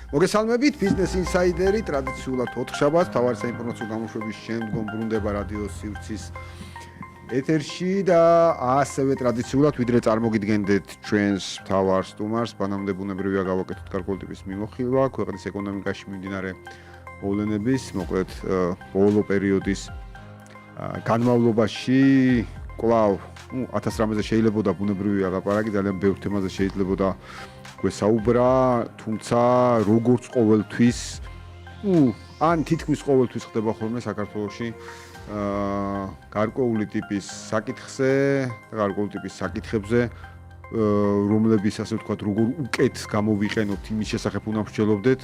მოგესალმებით, Business Insider-ი ტრადიციულად 4 შაბათს თავარი საინფორმაციო გამოშვების შემდგომ ბრუნდება რადიო სივრცის ეთერში და ასევე ტრადიციულად ვიდრე წარმოგიდგენდეთ ჩვენს მთავარ სტუმარს, მანამდე ბუნებრივია გავაკეთოთ გარკვეული ტიპის მიმოხილვა ქვეყნის ეკონომიკაში მიმდინარე მოვლენების, მოკლედ ბოლო პერიოდის განმავლობაში კვლავ 1000 რამეზე შეიძლებოდა ბუნებრივია ლაპარაკი, ძალიან ბევრ თემაზე შეიძლებოდა გვესაუბრა, თუმცა როგორც ყოველთვის, ან თითქმის ყოველთვის ხდება ხოლმე საქართველოში გარკვეული ტიპის საკითხზე, გარკვეული ტიპის საკითხებზე, რომლებიც ასე ვთქვათ, როგორ უკეთ გამოვიყენოთ იმის შესახებ უნდა ვსჯელობდეთ,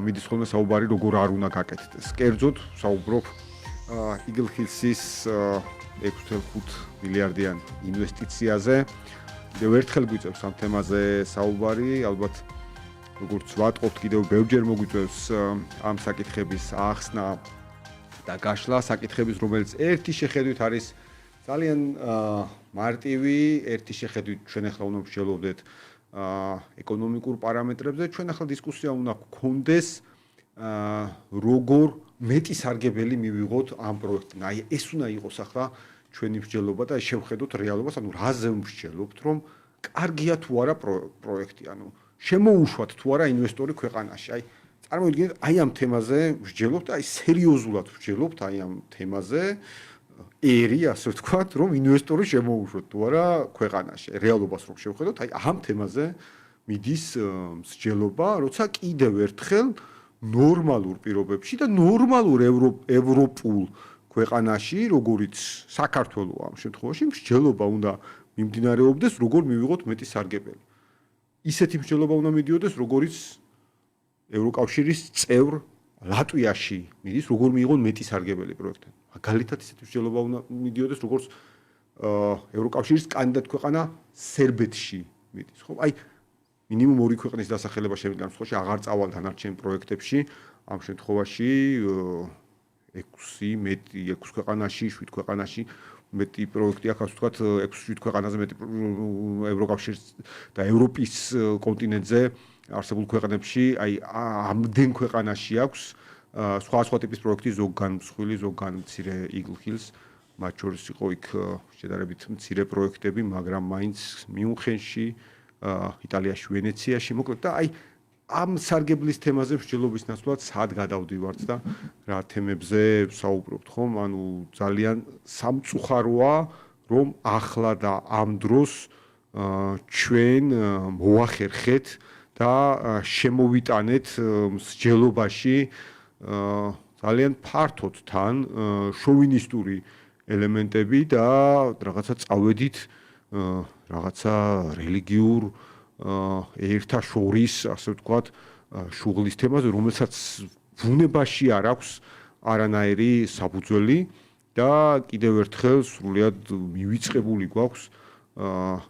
მიდის ხოლმე საუბარი როგორ არ უნდა გაკეთდეს. კერძოდ საუბრობ იგლხილსის 6.5 მილიარდიან ინვესტიციაზე. კიდევ ერთხელ გვიწევს ამ თემაზე საუბარი, ალბათ როგორც ვატყობთ, კიდევ ბევრჯერ მოგვიწევს ამ საკითხების ახსნა და გაშლა, საკითხების, რომელიც ერთი შეხედვით არის ძალიან მარტივი, ერთი შეხედვით ჩვენ ახლა უნდა ვსჯელობდეთ ეკონომიკურ პარამეტრებზე, ჩვენ ახლა დისკუსია უნდა გქონდეს როგორ მეტი სარგებელი მივიღოთ ამ პროექტიდან. აი ეს უნდა იყოს ახლა ჩვენი მსჯელობა და შევხედოთ რეალობას, ანუ რაზე ვმსჯელობთ, რომ კარგია თუ არა პროექტი, ანუ შემოუშვათ თუ არა ინვესტორი ქვეყანაში. აი წარმოვიდგინეთ, აი ამ თემაზე ვსჯელობთ, აი სერიოზულად ვსჯელობთ აი ამ თემაზე, ასე ვთქვათ, რომ ინვესტორი შემოუშვათ თუ არა ქვეყანაში. რეალობას რომ შევხედოთ, აი ამ თემაზე მიდის მსჯელობა, როცა კიდევ ერთხელ ნორმალურ პირობებში და ნორმალურ ევროპულ ქვეყანაში, როგორიც საქართველოა ამ შემთხვევაში, მსჯელობა უნდა მიმდინარეობდეს, როგორ მივიღოთ მეტი სარგებელი. ისეთი მსჯელობა უნდა მიდიოდეს, როგორიც ევროკავშირის წევრ ლატვიაში მიდის, როგორ მიიღონ მეტი სარგებელი პროექტთან. მაგალითად, ისეთი მსჯელობა უნდა მიდიოდეს, როგორც ევროკავშირის კანდიდატ ქვეყანა სერბეთში მიდის, ხო? აი მინიმუმ 2 ქვეყნის დასახელება შემიძლია ამ შემთხვევაში აღარ წავალ დანარჩენ პროექტებში, ამ შემთხვევაში 6 ქვეყანაში, 7 ქვეყანაში მეტი პროექტი აქვს, ასე ვთქვათ, 6-7 ქვეყანაზე მეტი ევროკავშირის და ევროპის კონტინენტზე არსებულ ქვეყნებში, აი ამდენ ქვეყანაში აქვს სხვა ტიპის პროექტი, ზოგან მსხვილი, ზოგან მცირე იგლხილს, მათ შორის იყო იქ შედარებით მცირე პროექტები, მაგრამ მაინც მიუნხენში, იტალიაში, ვენეციაში, მოკლედ და აი ამ სარგებლის თემაზე მსჯელობის ნაცვლად სად გადავდივართ და რა თემებზე ვსაუბრობთ, ხომ? ანუ ძალიან სამწუხაროა, რომ ახლა და ამ დროს ჩვენ მოახერხეთ და შემოვიტანეთ მსჯელობაში ძალიან ფართოდ თან შოვინისტური ელემენტები და რაღაცა წავედით რაღაცა რელიგიურ ერთა შორის, ასე ვთქვათ, შუღლის თემაზე, რომელსაც ბუნებაში არ აქვს არანაირი საფუძველი და კიდევ ერთხელ სრულიად მივიწყებული გვაქვს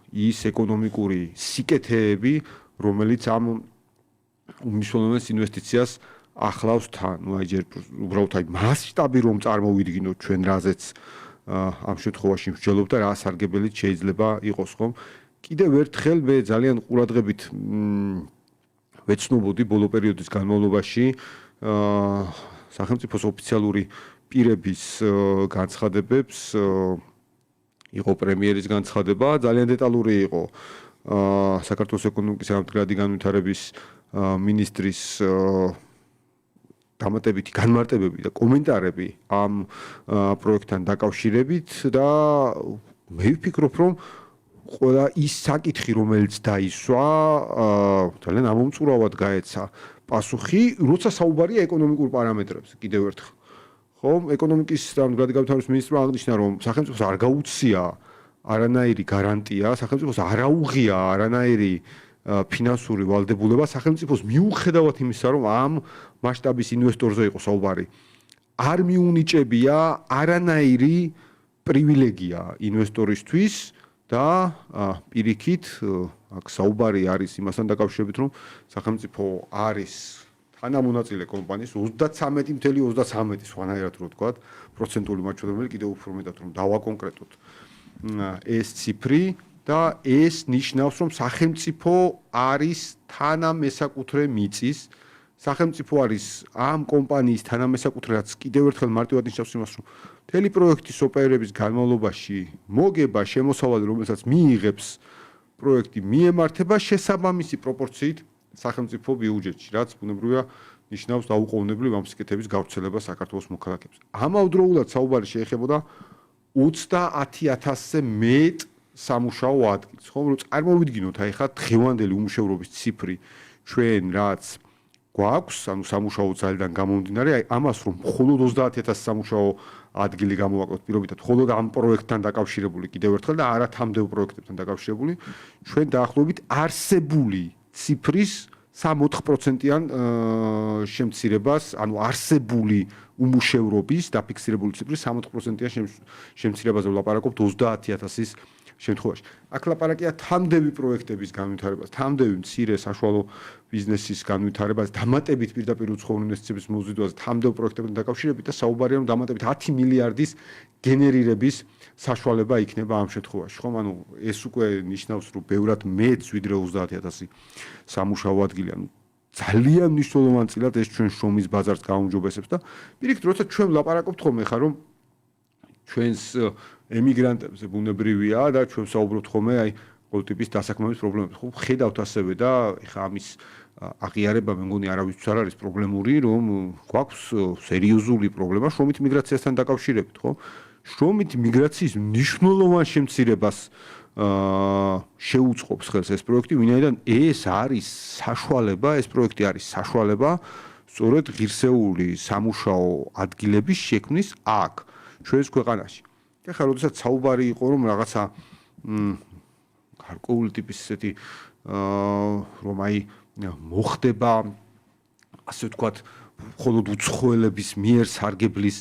ის ეკონომიკური სიკეთეები, რომელიც ამ უმნიშვნელოვანეს ინვესტიციას ახლავს თან. ნუ აი ჯერ უბრალოდ აი მასშტაბი რომ წარმოვიდგინოთ ჩვენ რაზეც ამ შემთხვევაში მსჯელობ და რა სარგებელიც შეიძლება იყოს, ხომ? კიდევ ერთხელ მე ძალიან ყურადღებით ვეცნობოდი ბოლო პერიოდის განმავლობაში სახელმწიფოს ოფიციალური პირების განცხადებებს, იყო პრემიერის განცხადება, ძალიან დეტალური იყო საქართველოს ეკონომიკის ამდგრადი განვითარების მინისტრის დამატებითი განმარტებები და კომენტარები ამ პროექტთან დაკავშირებით და მე ვფიქრობ, რომ ყველა ის საკითხი, რომელიც დაისვა, ძალიან ამომწურავად გაეცა პასუხი, როცა საუბარია ეკონომიკურ პარამეტრებზე, კიდევ ერთხელ. ხომ, ეკონომიკის და ამდგრადი განვითარების მინისტრმა აღნიშნა, რომ სახელმწიფოს არ გაუწია არანაირი გარანტია, სახელმწიფოს არ აუღია არანაირი ფინანსური ვალდებულება, სახელმწიფოს მიუხედავად იმისა, რომ ამ მასშტაბის ინვესტორზე იყო საუბარი, არ მიუნიჭებია არანაირი პრივილეგია ინვესტორისთვის და პირიქით აქ საუბარი არის იმასთან დაკავშირებით, რომ სახელმწიფო არის თანამონაწილე კომპანიის 33.33 სხვანაირად რო ვთქვათ, პროცენტული მაჩვენებელი კიდევ უფრო მეტად რომ დავაკონკრეტოთ ეს ციფრი და ეს ნიშნავს, რომ სახელმწიფო არის თანამესაკუთრე მიწის სახელმწიფო არის ამ კომპანიის თანამესაკუთრე, რაც კიდევ ერთხელ მარტივად ნიშნავს იმას, რომ მთელი პროექტის ოპერების განმავლობაში მოგება, შემოსავალი, რომელსაც მიიღებს პროექტი, მიემართება შესაბამისი პროპორციით სახელმწიფო ბიუჯეტში, რაც ბუნებრივია ნიშნავს დაუყოვნებლივ ამ სიკეთების გავრცელებას საქართველოს მოქალაქეებს. ამავდროულად საუბარი შეეხებოდა 30,000-ზე მეტ სამუშაო ადგილს, ხო, რომ წარმოვიდგინოთ აი ხა დღევანდელი უმუშევრობის ციფრი ჩვენ რაც გვაქვს, ანუ სამუშაო ძალიდან გამომდინარე, აი ამას რომ მხოლოდ 30,000 სამუშაო ადგილი გამოვაკლოთ პირობითად, მხოლოდ ამ პროექტთან დაკავშირებული კიდევ ერთხელ და არა თამდევ პროექტებთან დაკავშირებული, ჩვენ დაახლოებით არსებული ციფრის 3-4%-იან შემცირებას, ანუ არსებული უმუშევრობის დაფიქსირებული ციფრის 3-4%-იან შემცირებაზე ვლაპარაკობთ 30,000-ის შემთხვევაში. აქ ლაპარაკია თამდევი პროექტების განვითარებას, თამდევი მცირე საშუალო ბიზნესის განვითარებას, დამატებით პირდაპირ უცხო ინვესტიციების მოზიდვაზე, თამდევ პროექტებთან დაკავშირებით და საუბარია რომ დამატებით 10 მილიარდის გენერირების საშუალება იქნება ამ შემთხვევაში. ხომ, ანუ ეს უკვე ნიშნავს რომ ბევრად მეც ვიდრე 30,000 სამუშაო ადგილი, ანუ ძალიან მნიშვნელოვანწილად ეს ჩვენ შრომის ბაზარს გააუმჯობესებს და პირიქით, როცა ჩვენ ვლაპარაკობთ ხოლმე ხარ რომ ჩვენს ემიგრანტებზე ბუნებრივია და ჩვენ საუბრობთ ხოლმე აი ყოველ ტიპის დასაქმების პრობლემებზე. ხო, ხედავთ ასევე და ეხა ამის აღიარება მე მგონი არავისთვის არ არის პრობლემური, რომ გვაქვს სერიოზული პრობლემა შრომით მიგრაციასთან დაკავშირებით, ხო? შრომით მიგრაციის მნიშვნელოვან შემცირებას შეუწყობს ხელს ეს პროექტი, ვინაიდან ეს არის საშუალება, ეს პროექტი არის საშუალება სწორედ ღირსეული სამუშაო ადგილების შექმნის აქ ჩვენს ქვეყანაში. ეხლა როდესაც საუბარი იყო რომ რაღაცა გარკვეული ტიპის ესეთი რომ აი მოხდება ასე ვთქვათ მხოლოდ უცხოელების მიერ სარგებლის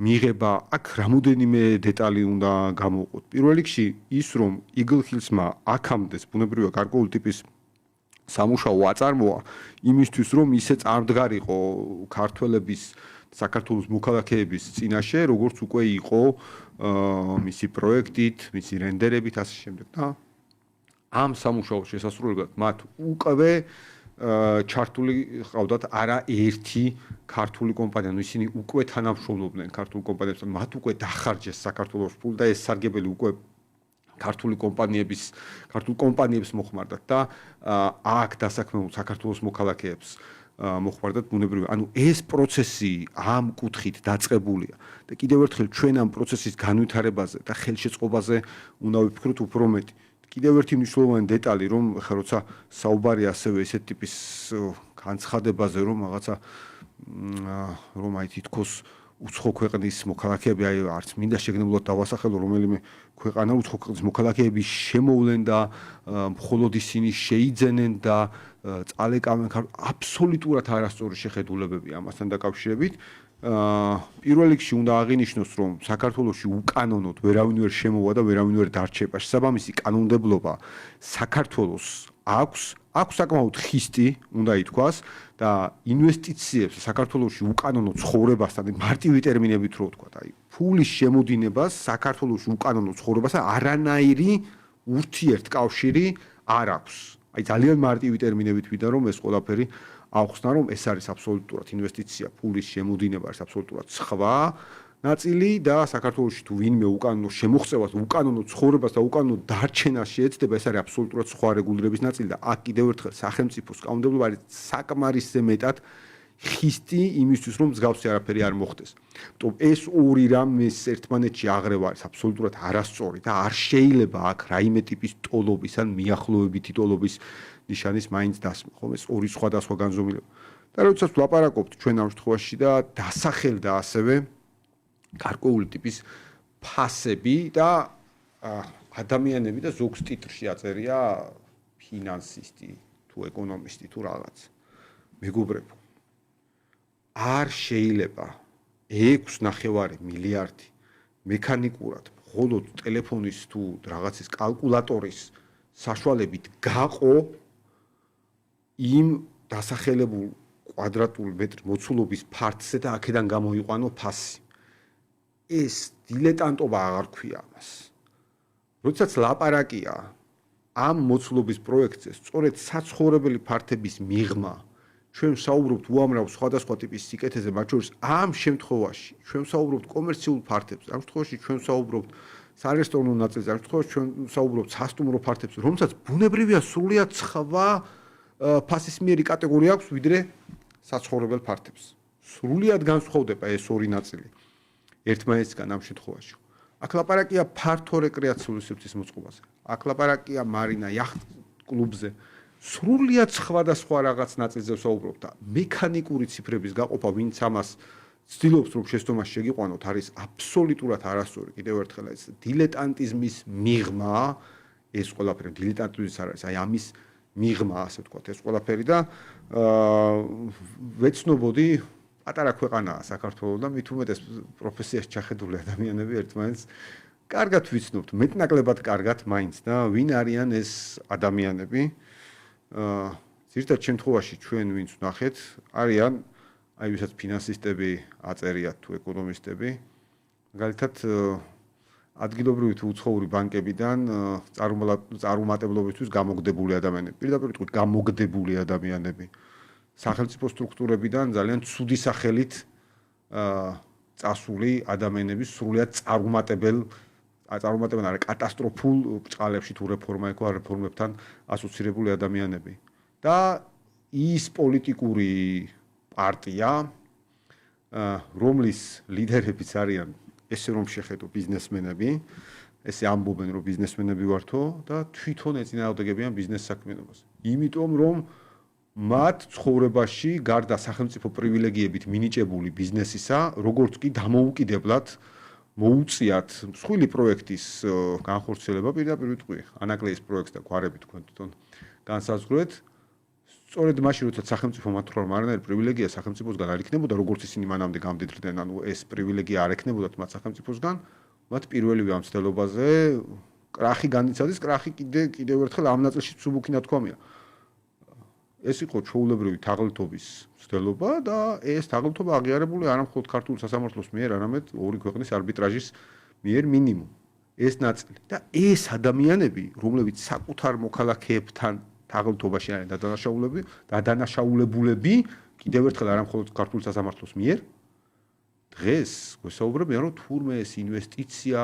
მიღება, აქ რამოდენიმე დეტალი უნდა გამოვყოთ. პირველ რიგში ის რომ Eagle Hills-მა აქამდე ბუნებრივია გარკვეული ტიპის სამუშაო აწარმოა იმისთვის რომ ისე წარმდგარიყო ქართველების საქართველოს მოქალაქეების წინაშე, როგორც უკვე იყო მისი პროექტით, მისი რენდერებით ასე შემდეგ და ამ სამუშაოს შესასრულებლად მათ უკვე ჩართული ყავდათ არა ერთი ქართული კომპანია, ანუ ისინი უკვე თანამშრომლობდნენ ქართულ კომპანიებთან, მათ უკვე დახარჯეს საქართველოს ფული და ეს სარგებელი უკვე ქართულ კომპანიებს მოხმარდათ და აქ დასაქმებულ საქართველოს მოქალაქეებს მოხმარდათ ბუნებრივია. ანუ ეს პროცესი ამ კუთხით დაწყებულია და კიდევ ერთხელ ჩვენ ამ პროცესის განვითარებაზე და ხელშეწყობაზე უნდა ვიფიქროთ უფრო მეტი. კიდევ ერთი მნიშვნელოვანი დეტალი, რომ ხა როცა საუბარი ასევე ესეთ ტიპის განცხადებაზე, რომ რაღაცა რომ აი თითქოს უცხო ქვეყნის მოქალაქეები აი არც მინდა შეგნებულად დავასახელო რომელიმე ქვეყანა უცხო ქვეყნის მოქალაქეების შემოვლენ და მხოლოდ ისინი შეიძენენ და წალეკავენ აბსოლუტურად არასწორი შეხედულებები ამასთან დაკავშირებით. პირველ რიგში უნდა აღინიშნოს, რომ საქართველოში უკანონოდ ვერავინ ვერ შემოვა და ვერავინ ვერ დარჩება. შესაბამისი კანონმდებლობა საქართველოს აქვს საკმაოდ ხისტი, უნდა ითქვას და ინვესტიციებს საქართველოში უკანონო ცხოვრებასთან მარტივი ტერმინებით რო ვთქვა, აი ფულის შემოდინებას საქართველოში უკანონო ცხოვრებასთან არანაირი ურთიერთკავშირი არ აქვს. აი ძალიან მარტივი ტერმინებით ვიდა რომ ეს ყველაფერი აღხსნა რომ ეს არის აბსოლუტურად ინვესტიცია, ფულის შემოდინება არის აბსოლუტურად სხვა ნაწილი და საქართველოში თუ ვინმე უკანონო შემოღწევას, უკანონო ცხოვრებას და უკანონო დარჩენას შეეცდება, ეს არის აბსოლუტურად სხვა რეგულირების ნაწილი და აქ კიდევ ერთხელ სახელმწიფოს კანონმდებლობა არის საკმარისზე მეტად ხისტი იმისთვის რომ მსგავსი არაფერი არ მოხდეს. თუმცა ეს ორი რამის ერთმანეთში აღრევა არის აბსოლუტურად არასწორი და არ შეიძლება აქ რაიმე ტიპის ტოლობის ან მიახლოებითი ტოლობის ნიშანის მაინც დასმა, ხომ ეს ორი სხვადასხვა განზომილება. და როდესაც ვლაპარაკობთ ჩვენ ამ შემთხვევაში და დასახელდა ასევე გარკვეული ტიპის ფასები და ადამიანები და ზოგს ტიტრში აწერია ფინანსისტი თუ ეკონომისტი თუ რაღაც. მეგობრებო, არ შეიძლება 6.5 მილიარდი მექანიკურად მხოლოდ ტელეფონის თუ რაღაცის კალკულატორის საშუალებით გაყო იმ დასახელებულ კვადრატული მეტრი მოცულობის ფართზე და აქედან გამოიყვანო ფასი. ეს დილეტანტობა აღარ ქვია ამას. როდესაც ლაპარაკია ამ მოცულობის პროექტზე, სწორედ საცხოვრებელი ფართების მიღმა ჩვენ საუბრობთ უამრავ სხვადასხვა ტიპის სიკეთეზე, მათ შორის ამ შემთხვევაში ჩვენ საუბრობთ კომერციულ ფართებზე, ამ შემთხვევაში ჩვენ საუბრობთ სარესტორნო ნაწილზე, ამ შემთხვევაში ჩვენ საუბრობთ სასტუმრო ფართებზე, რომელსაც ბუნებრივია სრულიად სხვა ფასისმიერი კატეგორია აქვს, ვიდრე საცხოვრებელ ფართებს. სრულიად განსხვავდება ეს ორი ნაწილი ერთმანეთისგან ამ შემთხვევაში. აქ ლაპარაკია ფართო რეკრეაციული სივრცის მოწყობაზე. აქ ლაპარაკია მარინა იახტ კლუბზე. სრულიად სხვადასხვა რაღაც ნაწილზე ვსაუბრობ და მექანიკური ციფრების გაყოფა, ვინც ამას ცდილობს რომ შეცდომაში შეგიყვანოთ, არის აბსოლუტურად არასწორი. კიდევ ერთხელ ეს დილეტანტიზმის მიღმა, ეს ყველაფერი დილეტანტიზმის არის, აი ამის მიღმა, ასე ვთქვათ, ეს ყველაფერი და ვეცნობოდი პატარა ქვეყანაა საქართველო და მით უმეტეს პროფესიაში ჩახედული ადამიანები ერთმანეთს კარგად ვიცნობთ, მეტნაკლებად კარგად მაინც და ვინ არიან ეს ადამიანები. ზოგადად შემთხვევაში ჩვენ ვინც ვნახეთ, არიან აი ვისაც ფინანსისტები აწერიათ თუ ეკონომისტები, მაგალითად ადგილობრივი თუ უცხოური ბანკებიდან წარუმატებლობისთვის გამოგდებული ადამიანები, პირდაპირ ვიტყვი გამოგდებული ადამიანები, სახელმწიფო სტრუქტურებიდან ძალიან ცუდი სახელით წასული ადამიანების სრულიად წარუმატებელ არა კატასტროფულ ბრჭყალებში თუ რეფორმა იყო რეფორმებთან ასოცირებული ადამიანები და ის პოლიტიკური პარტია რომლის ლიდერებიც არიან ესე რომ შეხედო ბიზნესმენები ესე ამბობენ რომ ბიზნესმენები ვართო და თვითონ ეწინააღმდეგებიან ბიზნეს საქმიანობას იმიტომ რომ მათ ცხოვრებაში გარდა სახელმწიფო პრივილეგიებით მინიჭებული ბიზნესისა როგორც კი დამოუკიდებლად მოუწიათ მსხვილი პროექტის განხორციელება პირდაპირ ვიტყვი ანაკლიის პროექტს და გვარები თქვენ თვითონ განსაზღვრეთ სწორედ მაშინ როცა სახელმწიფო მათ თხრობ არანაირი პრივილეგია სახელმწიფოსგან არ იქნებოდა როგორც ისინი მანამდე გამდიდრდნენ ანუ ეს პრივილეგია არ ექნებოდათ მათ სახელმწიფოსგან მათ პირველივე ამ ცდელობაზე კრახი განიცადეს კრახი კიდევ ერთხელ ამ ნაწილში ცუბუქი ნათქვამია ეს იყო ჩვეულებრივი თაღლითობის ცდელობა და ეს თაღლითობა აღიარებული არა მხოლოდ ქართული სასამართლოს მიერ, არამედ ორი ქვეყნის არბიტრაჟის მიერ მინიმუმ. ეს ნაწილი და ეს ადამიანები, რომლებიც საკუთარ მოქალაქეებთან თაღლითობაში არიან დადანაშაულებულები, კიდევ ერთხელ არა მხოლოდ ქართული სასამართლოს მიერ, დღეს გვესაუბრებიან, რომ თურმე ეს ინვესტიცია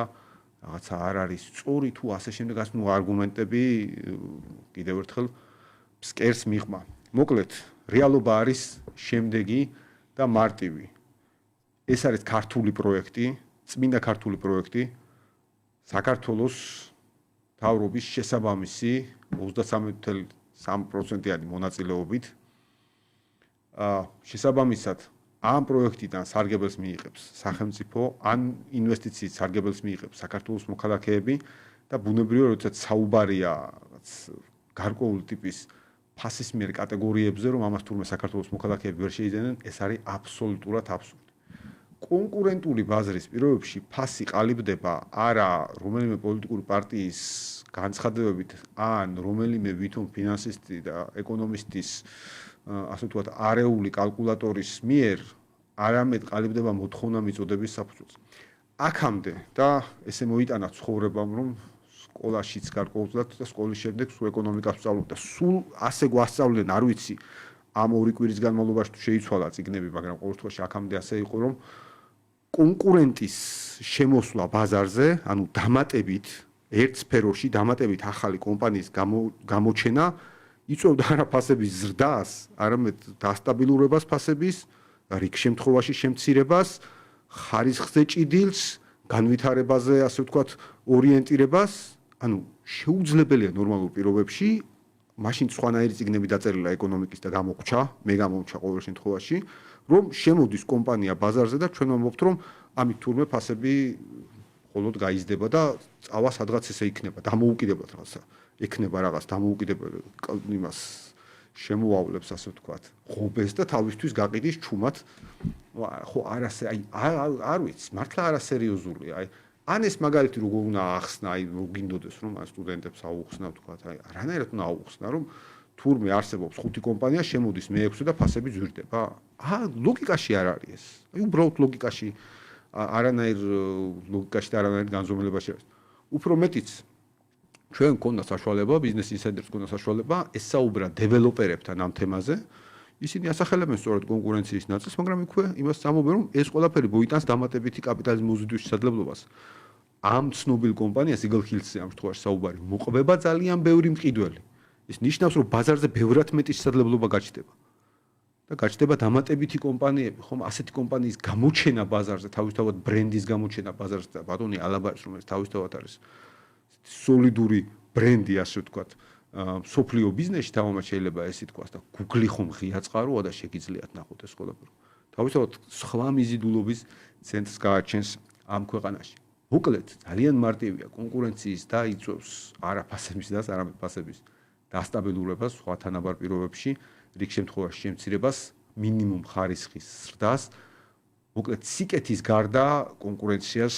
რაღაცა არ არის სწორი თუ ასე შემდეგ, ასე ნუ არგუმენტები კიდევ ერთხელ ფსკერს მიღმა. მოკლედ, რეალობა არის შემდეგი და მარტივი. ეს არის ქართული პროექტი, წმინდა ქართული პროექტი, საქართველოს მთავრობის შესაბამისი 33.3%-იანი მონაწილეობით. შესაბამისად, ამ პროექტიდან სარგებელს მიიღებს სახელმწიფო, ან ინვესტიციის სარგებელს მიიღებს საქართველოს მოქალაქეები და ბუნებრივია, როდესაც საუბარია გარკვეული ტიპის ფასისმიერ კატეგორიებზე, რომ ამას თურმე საქართველოს მოქალაქეები ვერ შეიძენენ, ეს არის აბსოლუტურად აბსურდი. კონკურენტული ბაზრის პირობებში ფასი ყალიბდება არა რომელიმე პოლიტიკური პარტიის განცხადებებით, ან რომელიმე ვითომ ფინანსისტი და ეკონომისტის ასე ვთქვათ, არეული კალკულატორის მიერ, არამედ ყალიბდება მოთხოვნა მიწოდების საფუძველზე. აქამდე და ესე მოიტანა ცხოვრებამ, რომ სკოლაშიც გარკვეულწილად და სკოლის შემდეგ სულ ეკონომიკას ვსწავლობ და სულ ასე გვასწავლდნენ, არ ვიცი, ამ ორი კვირის განმავლობაში თუ შეიცვალა წიგნები, მაგრამ ყოველ შემთხვევაში აქამდე ასე იყო, რომ კონკურენტის შემოსვლა ბაზარზე, ანუ დამატებით ერთ სფეროში, დამატებით ახალი კომპანიის გამოჩენა იწვევდა არა ფასების ზრდას, არამედ დასტაბილურებას ფასების, რიგ შემთხვევაში შემცირებას, ხარისხზე ჭიდილს, განვითარებაზე, ასე ვთქვათ, ორიენტირებას, ანუ შეუძლებელია ნორმალურ პირობებში, მაშინ სხვანაირი წიგნები დაწერილა ეკონომიკის და გამოგვჭა, მე გამომჭა ყოველ შემთხვევაში, რომ შემოდის კომპანია ბაზარზე და ჩვენ ვამბობთ, რომ ამით თურმე ფასები მხოლოდ გაიზრდება და წავა სადღაც ესე იქნება, დამოუკიდებლად რაღაცა, ექნება რაღაც დამოუკიდებელ იმას შემოავლებს, ასე ვთქვათ, ღობეს და თავისთვის გაყიდის ჩუმად. ხო, არ ვიცი, მართლა არასერიოზულია, აი ან ეს მაგალითი როგორ უნდა ახსნა, აი გინდოდეს რომ ამ სტუდენტებს აუხსნა, ვთქვათ, აი არანაირად უნდა აუხსნა, რომ თურმე არსებობს 5 კომპანია, შემოდის მე-6 და ფასები ზრდება. ლოგიკაში არ არის ეს. აი უბრალოდ ლოგიკაში არანაირ ლოგიკაში და არანაირ განზომილებაში არის. უფრო მეტიც ჩვენ გქონდა საშუალება, ბიზნეს ინსაიდერს გქონდა საშუალება ესაუბრა დეველოპერებთან ამ თემაზე, ისინი ასახელებენ სწორედ კონკურენციის ნაწილს, მაგრამ იქვე იმას წამობენ, რომ ეს ყველაფერი მოიტანს დამატებითი კაპიტალიზმის მოზიდვის შესაძლებლობას. ამ ცნობილ კომპანიას Eagle Hills-ზე ამ შემთხვევაში საუბარი მოყვება ძალიან ბევრი მყიდველი. ის ნიშნავს, რომ ბაზარზე ბევრად მეტი შესაძლებლობა გაჩნდება. და გაჩნდება დამატებითი კომპანიები, ხომ, ასეთი კომპანიის გამოჩენა ბაზარზე, თავისთავად ბრენდის გამოჩენა ბაზარზე და ბატონი ალაბარის, რომელიც თავისთავად არის სოლიდური ბრენდი, ასე ვთქვათ, სოფლიო ბიზნესში თამამად შეიძლება ესე თქვას და Google-ი ხომ ღია წყაროა და შეგიძლიათ ნახოთ ეს ყველაფერი. თავისთავად სხვა მიზიდულობის ცენტრს გააჩენს ამ ქვეყანაში. მოკლედ, ძალიან მარტივია კონკურენციის და იწვევს არა ფასების და არამედ ფასების დასტაბილურებას სხვა თანაბარ პირობებში, რიგ შემთხვევაში შემცირებას, მინიმუმ ხარისხის ზრდას. მოკლედ, სიკეთის გარდა კონკურენციას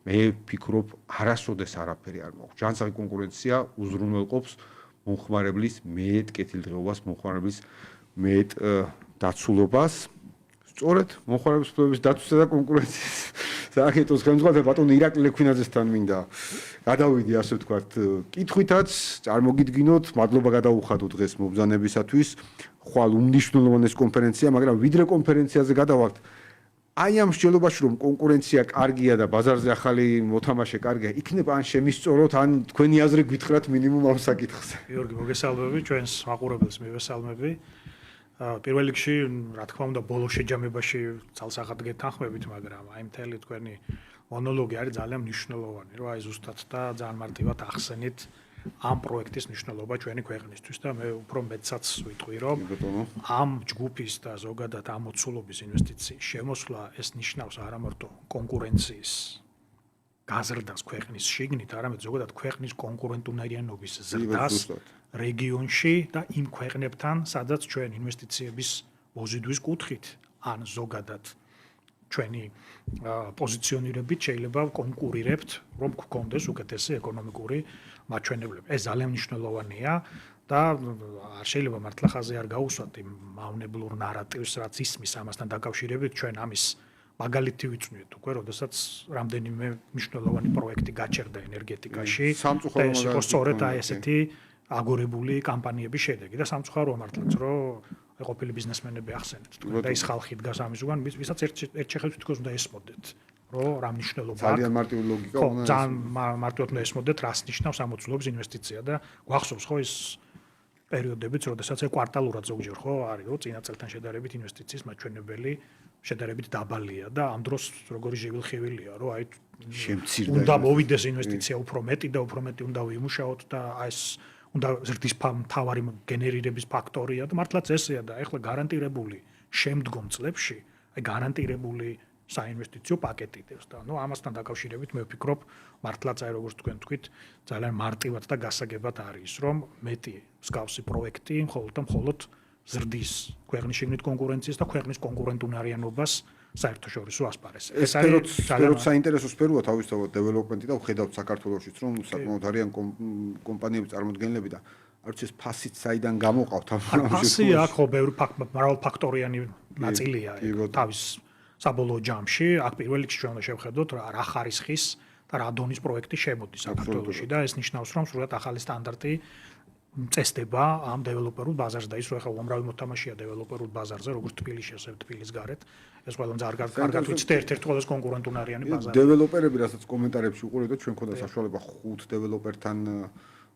მე ვფიქრობ, არასოდეს არაფერი არ მოაქვს. ჯანსაღი კონკურენცია უზრუნველყოფს მომხმარებლის მეტ კეთილდღეობას, მომხმარებლის მეტ დაცულობას. სწორედ მომხმარებლის უფლებების დაცვისა და კონკურენციის საკითხის ხელმძღვანელი ბატონი ირაკლი ლექვინაძესთან მინდა გადავიდი, ასე ვთქვათ, კითხვითაც, წარმოგიდგინოთ, მადლობა გადაუხადოთ დღეს მობრძანებისათვის. ხვალ უმნიშვნელოვანეს კონფერენცია, მაგრამ ვიდრე კონფერენციაზე გადავალთ, აი ამ მსჯელობაში რომ კონკურენცია კარგია და ბაზარზე ახალი მოთამაშე კარგია, იქნება ან შემისწოროთ, ან თქვენი აზრი გითხრათ მინიმუმ ამ საკითხზე. გიორგი, მოგესალმები, ჩვენს მაყურებელს მივესალმები. პირველ რიგში, რა თქმა უნდა, ბოლო შეჯამებაში ძალსაღად გეთანხმებით, მაგრამ აი მთელი თქვენი მონოლოგი არის ძალიან მნიშვნელოვანი, რომ აი ზუსტად და ძალიან მარტივად ახსენით ამ პროექტის მნიშვნელობა ჩვენი ქვეყნისთვის და მე უფრო მეტსაც ვიტყვი, რომ ამ ჯგუფის და ზოგადად ამ მოცულობის ინვესტიციის შემოსვლა ეს ნიშნავს არა მარტო კონკურენციის გაზრდას ქვეყნის შიგნით, არამედ ზოგადად ქვეყნის კონკურენტუნარიანობის ზრდას რეგიონში და იმ ქვეყნებთან, სადაც ჩვენ ინვესტიციების მოზიდვის კუთხით ან ზოგადად ჩვენი პოზიციონირებით შეიძლება კონკურირებთ, რომ გქონდეს უკეთესი ეკონომიკური მაჩვენებლები. ეს ძალიან მნიშვნელოვანია და არ შეიძლება მართლა ხაზი არ გაუსვათ იმ მავნებლურ ნარატივს, რაც ისმის ამასთან დაკავშირებით, ჩვენ ამის მაგალითი ვიწვნიეთ უკვე, როდესაც რამდენიმე მნიშვნელოვანი პროექტი გაჩერდა ენერგეტიკაში და ეს იყო სწორედ აი ესეთი აგორებული კამპანიების შედეგი და სამწუხაროა მართლაც, რომ ყოფილი ბიზნესმენები ახსენეთ და ის ხალხი დგას ამის ზოგან, ვისაც ერთ შეხედვით თქოს უნდა ესმოდეთ, რომ რა მნიშვნელობა აქვს. ძალიან მარტივი ლოგიკა უნდა ეს. ძალიან მარტივად უნდა ესმოდეთ, რას ნიშნავს ამ მოცულობის ინვესტიცია და გვახსოვს ხო ის პერიოდებიც, როდესაც კვარტალურად ზოგჯერ ხო არის, რომ წინა წელთან შედარებით ინვესტიციის მაჩვენებელი შედარებით დაბალია და ამ დროს როგორი ჟივილხივილია, რომ აი უნდა მოვიდეს ინვესტიცია უფრო მეტი და უფრო მეტი უნდა ვიმუშაოთ და აი ეს უნდა ზრდის მთავარი გენერირების ფაქტორია და მართლაც ესეა და ეხლა გარანტირებული შემდგომ წლებში აი გარანტირებული საინვესტიციო პაკეტი დევს და ნუ ამასთან დაკავშირებით მე ვფიქრობ მართლაც აი როგორც თქვენ თქვით ძალიან მარტივად და გასაგებად არის რომ მეტი მსგავსი პროექტი მხოლოდ ზრდის ქვეყნის შიგნით კონკურენციის და ქვეყნის კონკურენტუნარიანობას საერთაშორისო ასპარეზზე. ეს სფეროც საინტერესო სფეროა თავისთავად დეველოპმენტი და ვხედავთ საქართველოშიც რომ საკმაოდ არიან კომპანიების წარმოდგენილები და არ ვიცი ეს ფასით საიდან გამოყავთ ამ ფასი აქ ხო ბევრი მრავალფაქტორიანი ნაწილია თავის საბოლოო ჯამში. აქ პირველ რიგში ჩვენ უნდა შევხედოთ რა ხარისხის და რა დონის პროექტი შემოდის საქართველოში და ეს ნიშნავს რომ სრულად ახალი სტანდარტი წესდება ამ დეველოპერულ ბაზარზე და ის რომ ახლა უამრავი მოთამაშეა დეველოპერულ ბაზარზე როგორც თბილისში ასე თბილის გარეთ ეს ყველამ ძალიან კარგად ვიცით ერთ-ერთ ყველაზე კონკურენტუნარიანი ბაზარი. დეველოპერები რასაც კომენტარებში უყურებთ ჩვენ ქონდა საშუალება 5 დეველოპერთან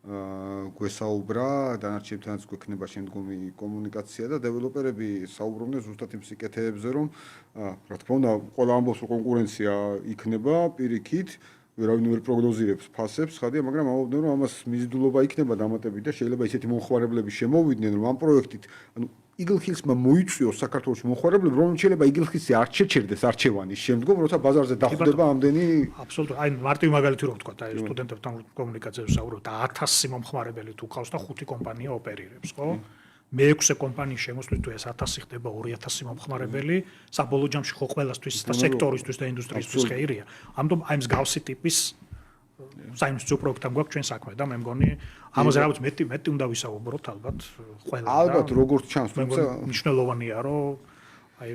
გვესაუბრა, დანარჩენთანაც გვექნება შემდგომი კომუნიკაცია და დეველოპერები საუბრობდნენ ზუსტად იმ სიკეთეებზე რომ რა თქმა უნდა ყველა ამბობს რომ კონკურენცია იქნება პირიქით ვერავინ ვერ პროგნოზირებს ფასებს, ხადია, მაგრამ ამბობდნენ რომ ამას მიზიდულობა იქნება დამატებით და შეიძლება ისეთი მომხმარებლები შემოვიდნენ რომ ამ პროექტით, ანუ Eagle Hills-მა მოიწვიოს საქართველოში მომხმარებლები, რომ შეიძლება Eagle Hills-ი არ შეჩერდეს არჩევანის შემდგომ, როცა ბაზარზე დახვდება ამდენი აბსოლუტურად, აი მარტივი მაგალითი რო ვთქვა, აი სტუდენტებთან კომუნიკაციაზე ვსაუბრობ და 1000 მომხმარებელი თუ ყავს და 5 კომპანია ოპერირებს, ხო? მე-6 კომპანიის შემოსვლით თუ ეს 1000 ხდება 2000 მომხმარებელი, საბოლოო ჯამში ხო ყველასთვის და სექტორისთვის და ინდუსტრიისთვის ხეირია. ამიტომ აი მსგავსი ტიპის საინვესტიციო პროექტთან გვაქვს ჩვენ საქმე და მე მგონი ამაზე რაღაც მეტი უნდა ვისაუბროთ ალბათ ყველა. ალბათ როგორც ჩანს, თუმცა მნიშვნელოვანია რომ აი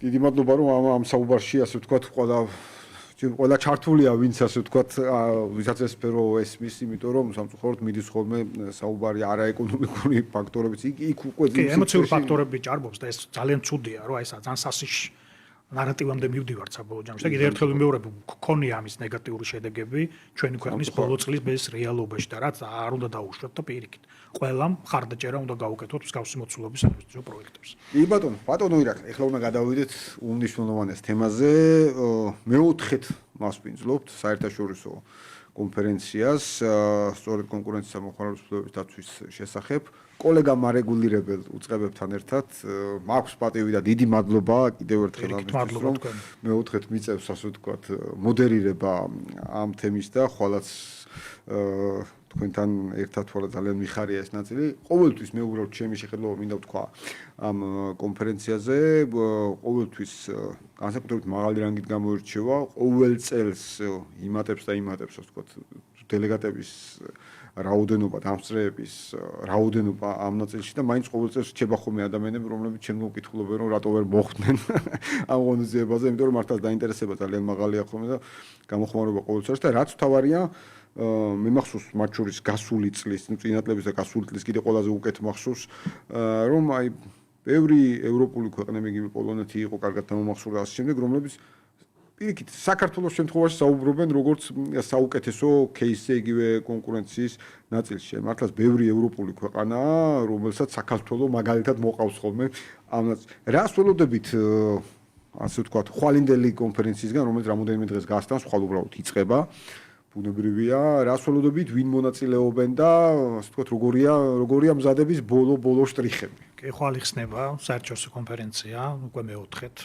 დიდი მადლობა რომ ამ საუბარში ასე ვთქვათ ყველა ყველა ჩართულია ვინც ასე ვთქვათ, ვისაც ეს სფერო ესმის, იმიტომ რომ სამწუხაროდ მიდის ხოლმე საუბარი არაეკონომიკური ფაქტორებიც. იქ უკვე ემოციური ფაქტორები ჭარბობს და ეს ძალიან ცუდია, რომ აი ეს ძალიან სასიშ ნარატივამდე მივდივართ საბოლოო ჯამში და კიდევ ერთხელ ვიმეორებ, გქონია ამის ნეგატიური შედეგები ჩვენი ქვეყნის ბოლო წლის ბეს რეალობაში და რაც არ უნდა დაუშვათ და პირიქით. ყველამ მხარდაჭერა უნდა გაუკეთოთ მსგავსი მოცულობის ინვესტიციო პროექტებს. კი ბატონო ირაკლი, ეხლა უნდა გადავიდეთ უმნიშვნელოვანეს თემაზე. მეოთხედ მასპინძლობთ საერთაშორისო კონფერენციას სწორედ კონკურენციის მოხმარების დაცვის შესახებ. კოლეგა მარეგულირებელ უწყებებთან ერთად მაქვს პატივი და დიდი მადლობა კიდევ ერთხელ ამისთვის, რომ მეოთხედ მიწევს ასე ვთქვათ მოდერირება ამ თემის და ხვალაც თქვენთან ერთად ვარ ძალიან მიხარია ეს ნაწილი. ყოველთვის მე უბრალოდ ჩემი შეხედულება მინდა ვთქვა ამ კონფერენციაზე, ყოველთვის განსაკუთრებით მაღალი რანგით გამოირჩევა, ყოველ წელს იმატებს და იმატებს ასე ვთქვათ დელეგატების რაოდენობა, დამსწრეების რაოდენობა ამ ნაწილში და მაინც ყოველ წელს რჩება ხოლმე ადამიანები, რომლებიც ჩემგან მკითხულობენ, რომ რატო ვერ მოხვდნენ ამ ღონისძიებაზე, იმიტომ რომ მართლაც დაინტერესება ძალიან მაღალია ხოლმე და გამოხმარება ყოველთვის და რაც თავარია მე მახსოვს მათ შორის გასული წლის, წინა წლების და გასული წლის კიდე ყველაზე უკეთ მახსოვს, რომ აი ბევრი ევროპული ქვეყნები, იგივე პოლონეთი იყო კარგად დამომახსოვრდა და ასე შემდეგ, რომლებიც პირიქით საქართველოს შემთხვევაში საუბრობენ როგორც საუკეთესო кейსზე იგივე კონკურენციის ნაწილში. მართლაც ბევრი ევროპული ქვეყანაა, რომელსაც საქართველოს მაგალითად მოყავს ხოლმე ამ ნაწილს. რას ველოდებით ასე ვთქვათ, ხვალინდელი კონფერენციისგან, რომელიც რამოდენიმე დღეს გასტანს, ხვალ უბრალოდ იწყება. ბუნებრივია, რას ველოდებით, ვინ მონაწილეობენ და ასე ვთქვათ, როგორია მზადების ბოლო შტრიხები. კი, ხვალ იხსნება საერთაშორისო კონფერენცია, უკვე მეოთხედ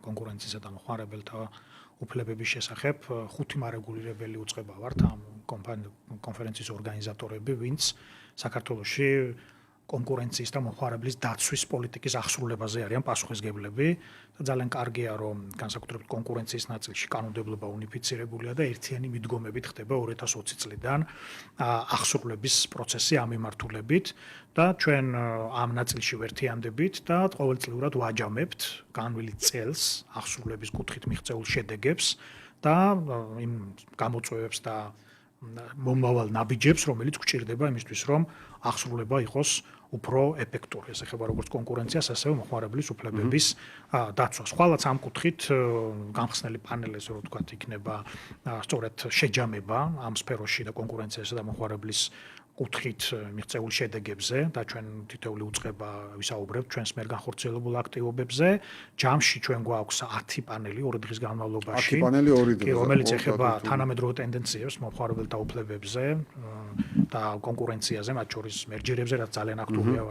კონკურენციისა და მოხმარებელთა უფლებების შესახებ. 5 მარეგულირებელი უწყება ვართ ამ კონფერენციის ორგანიზატორები, ვინც საქართველოში კონკურენციის და მოხმარებლის დაცვის პოლიტიკის აღსრულებაზე არიან პასუხისმგებლები და ძალიან კარგია, რომ განსაკუთრებით კონკურენციის ნაწილში კანონმდებლობა უნიფიცირებულია და ერთიანი მიდგომებით ხდება 2020 წლიდან აღსრულების პროცესი ამ მიმართულებით და ჩვენ ამ ნაწილში ვერთიანდებით და ყოველწლიურად ვაჯამებთ განვლილი წელს აღსრულების კუთხით მიღწეულ შედეგებს და იმ გამოწვევებს და მომავალ ნაბიჯებს, რომელიც გვჭირდება იმისთვის, რომ აღსრულება იყოს უფრო ეფექტური. ეს ეხება როგორც კონკურენციას, ასევე მოხმარებლის უფლებების დაცვას. ხვალაც ამ კუთხით გამხსნელი პანელი, ესე რომ ვთქვათ, იქნება სწორედ შეჯამება ამ სფეროში და კონკურენციასა და მოხმარებლის კუთხით მიღწეულ შედეგებზე და ჩვენ თითოეული უწყება ვისაუბრებთ ჩვენს მიერ განხორციელებულ აქტივობებზე. ჯამში ჩვენ გვაქვს 10 პანელი 2 დღის განმავლობაში. 10 პანელი 2 დღე. რომელიც ეხება თანამედროვე ტენდენციებს მოხმარებელთა უფლებებზე და კონკურენციაზე, მათ შორის მერჯერებზე, რაც ძალიან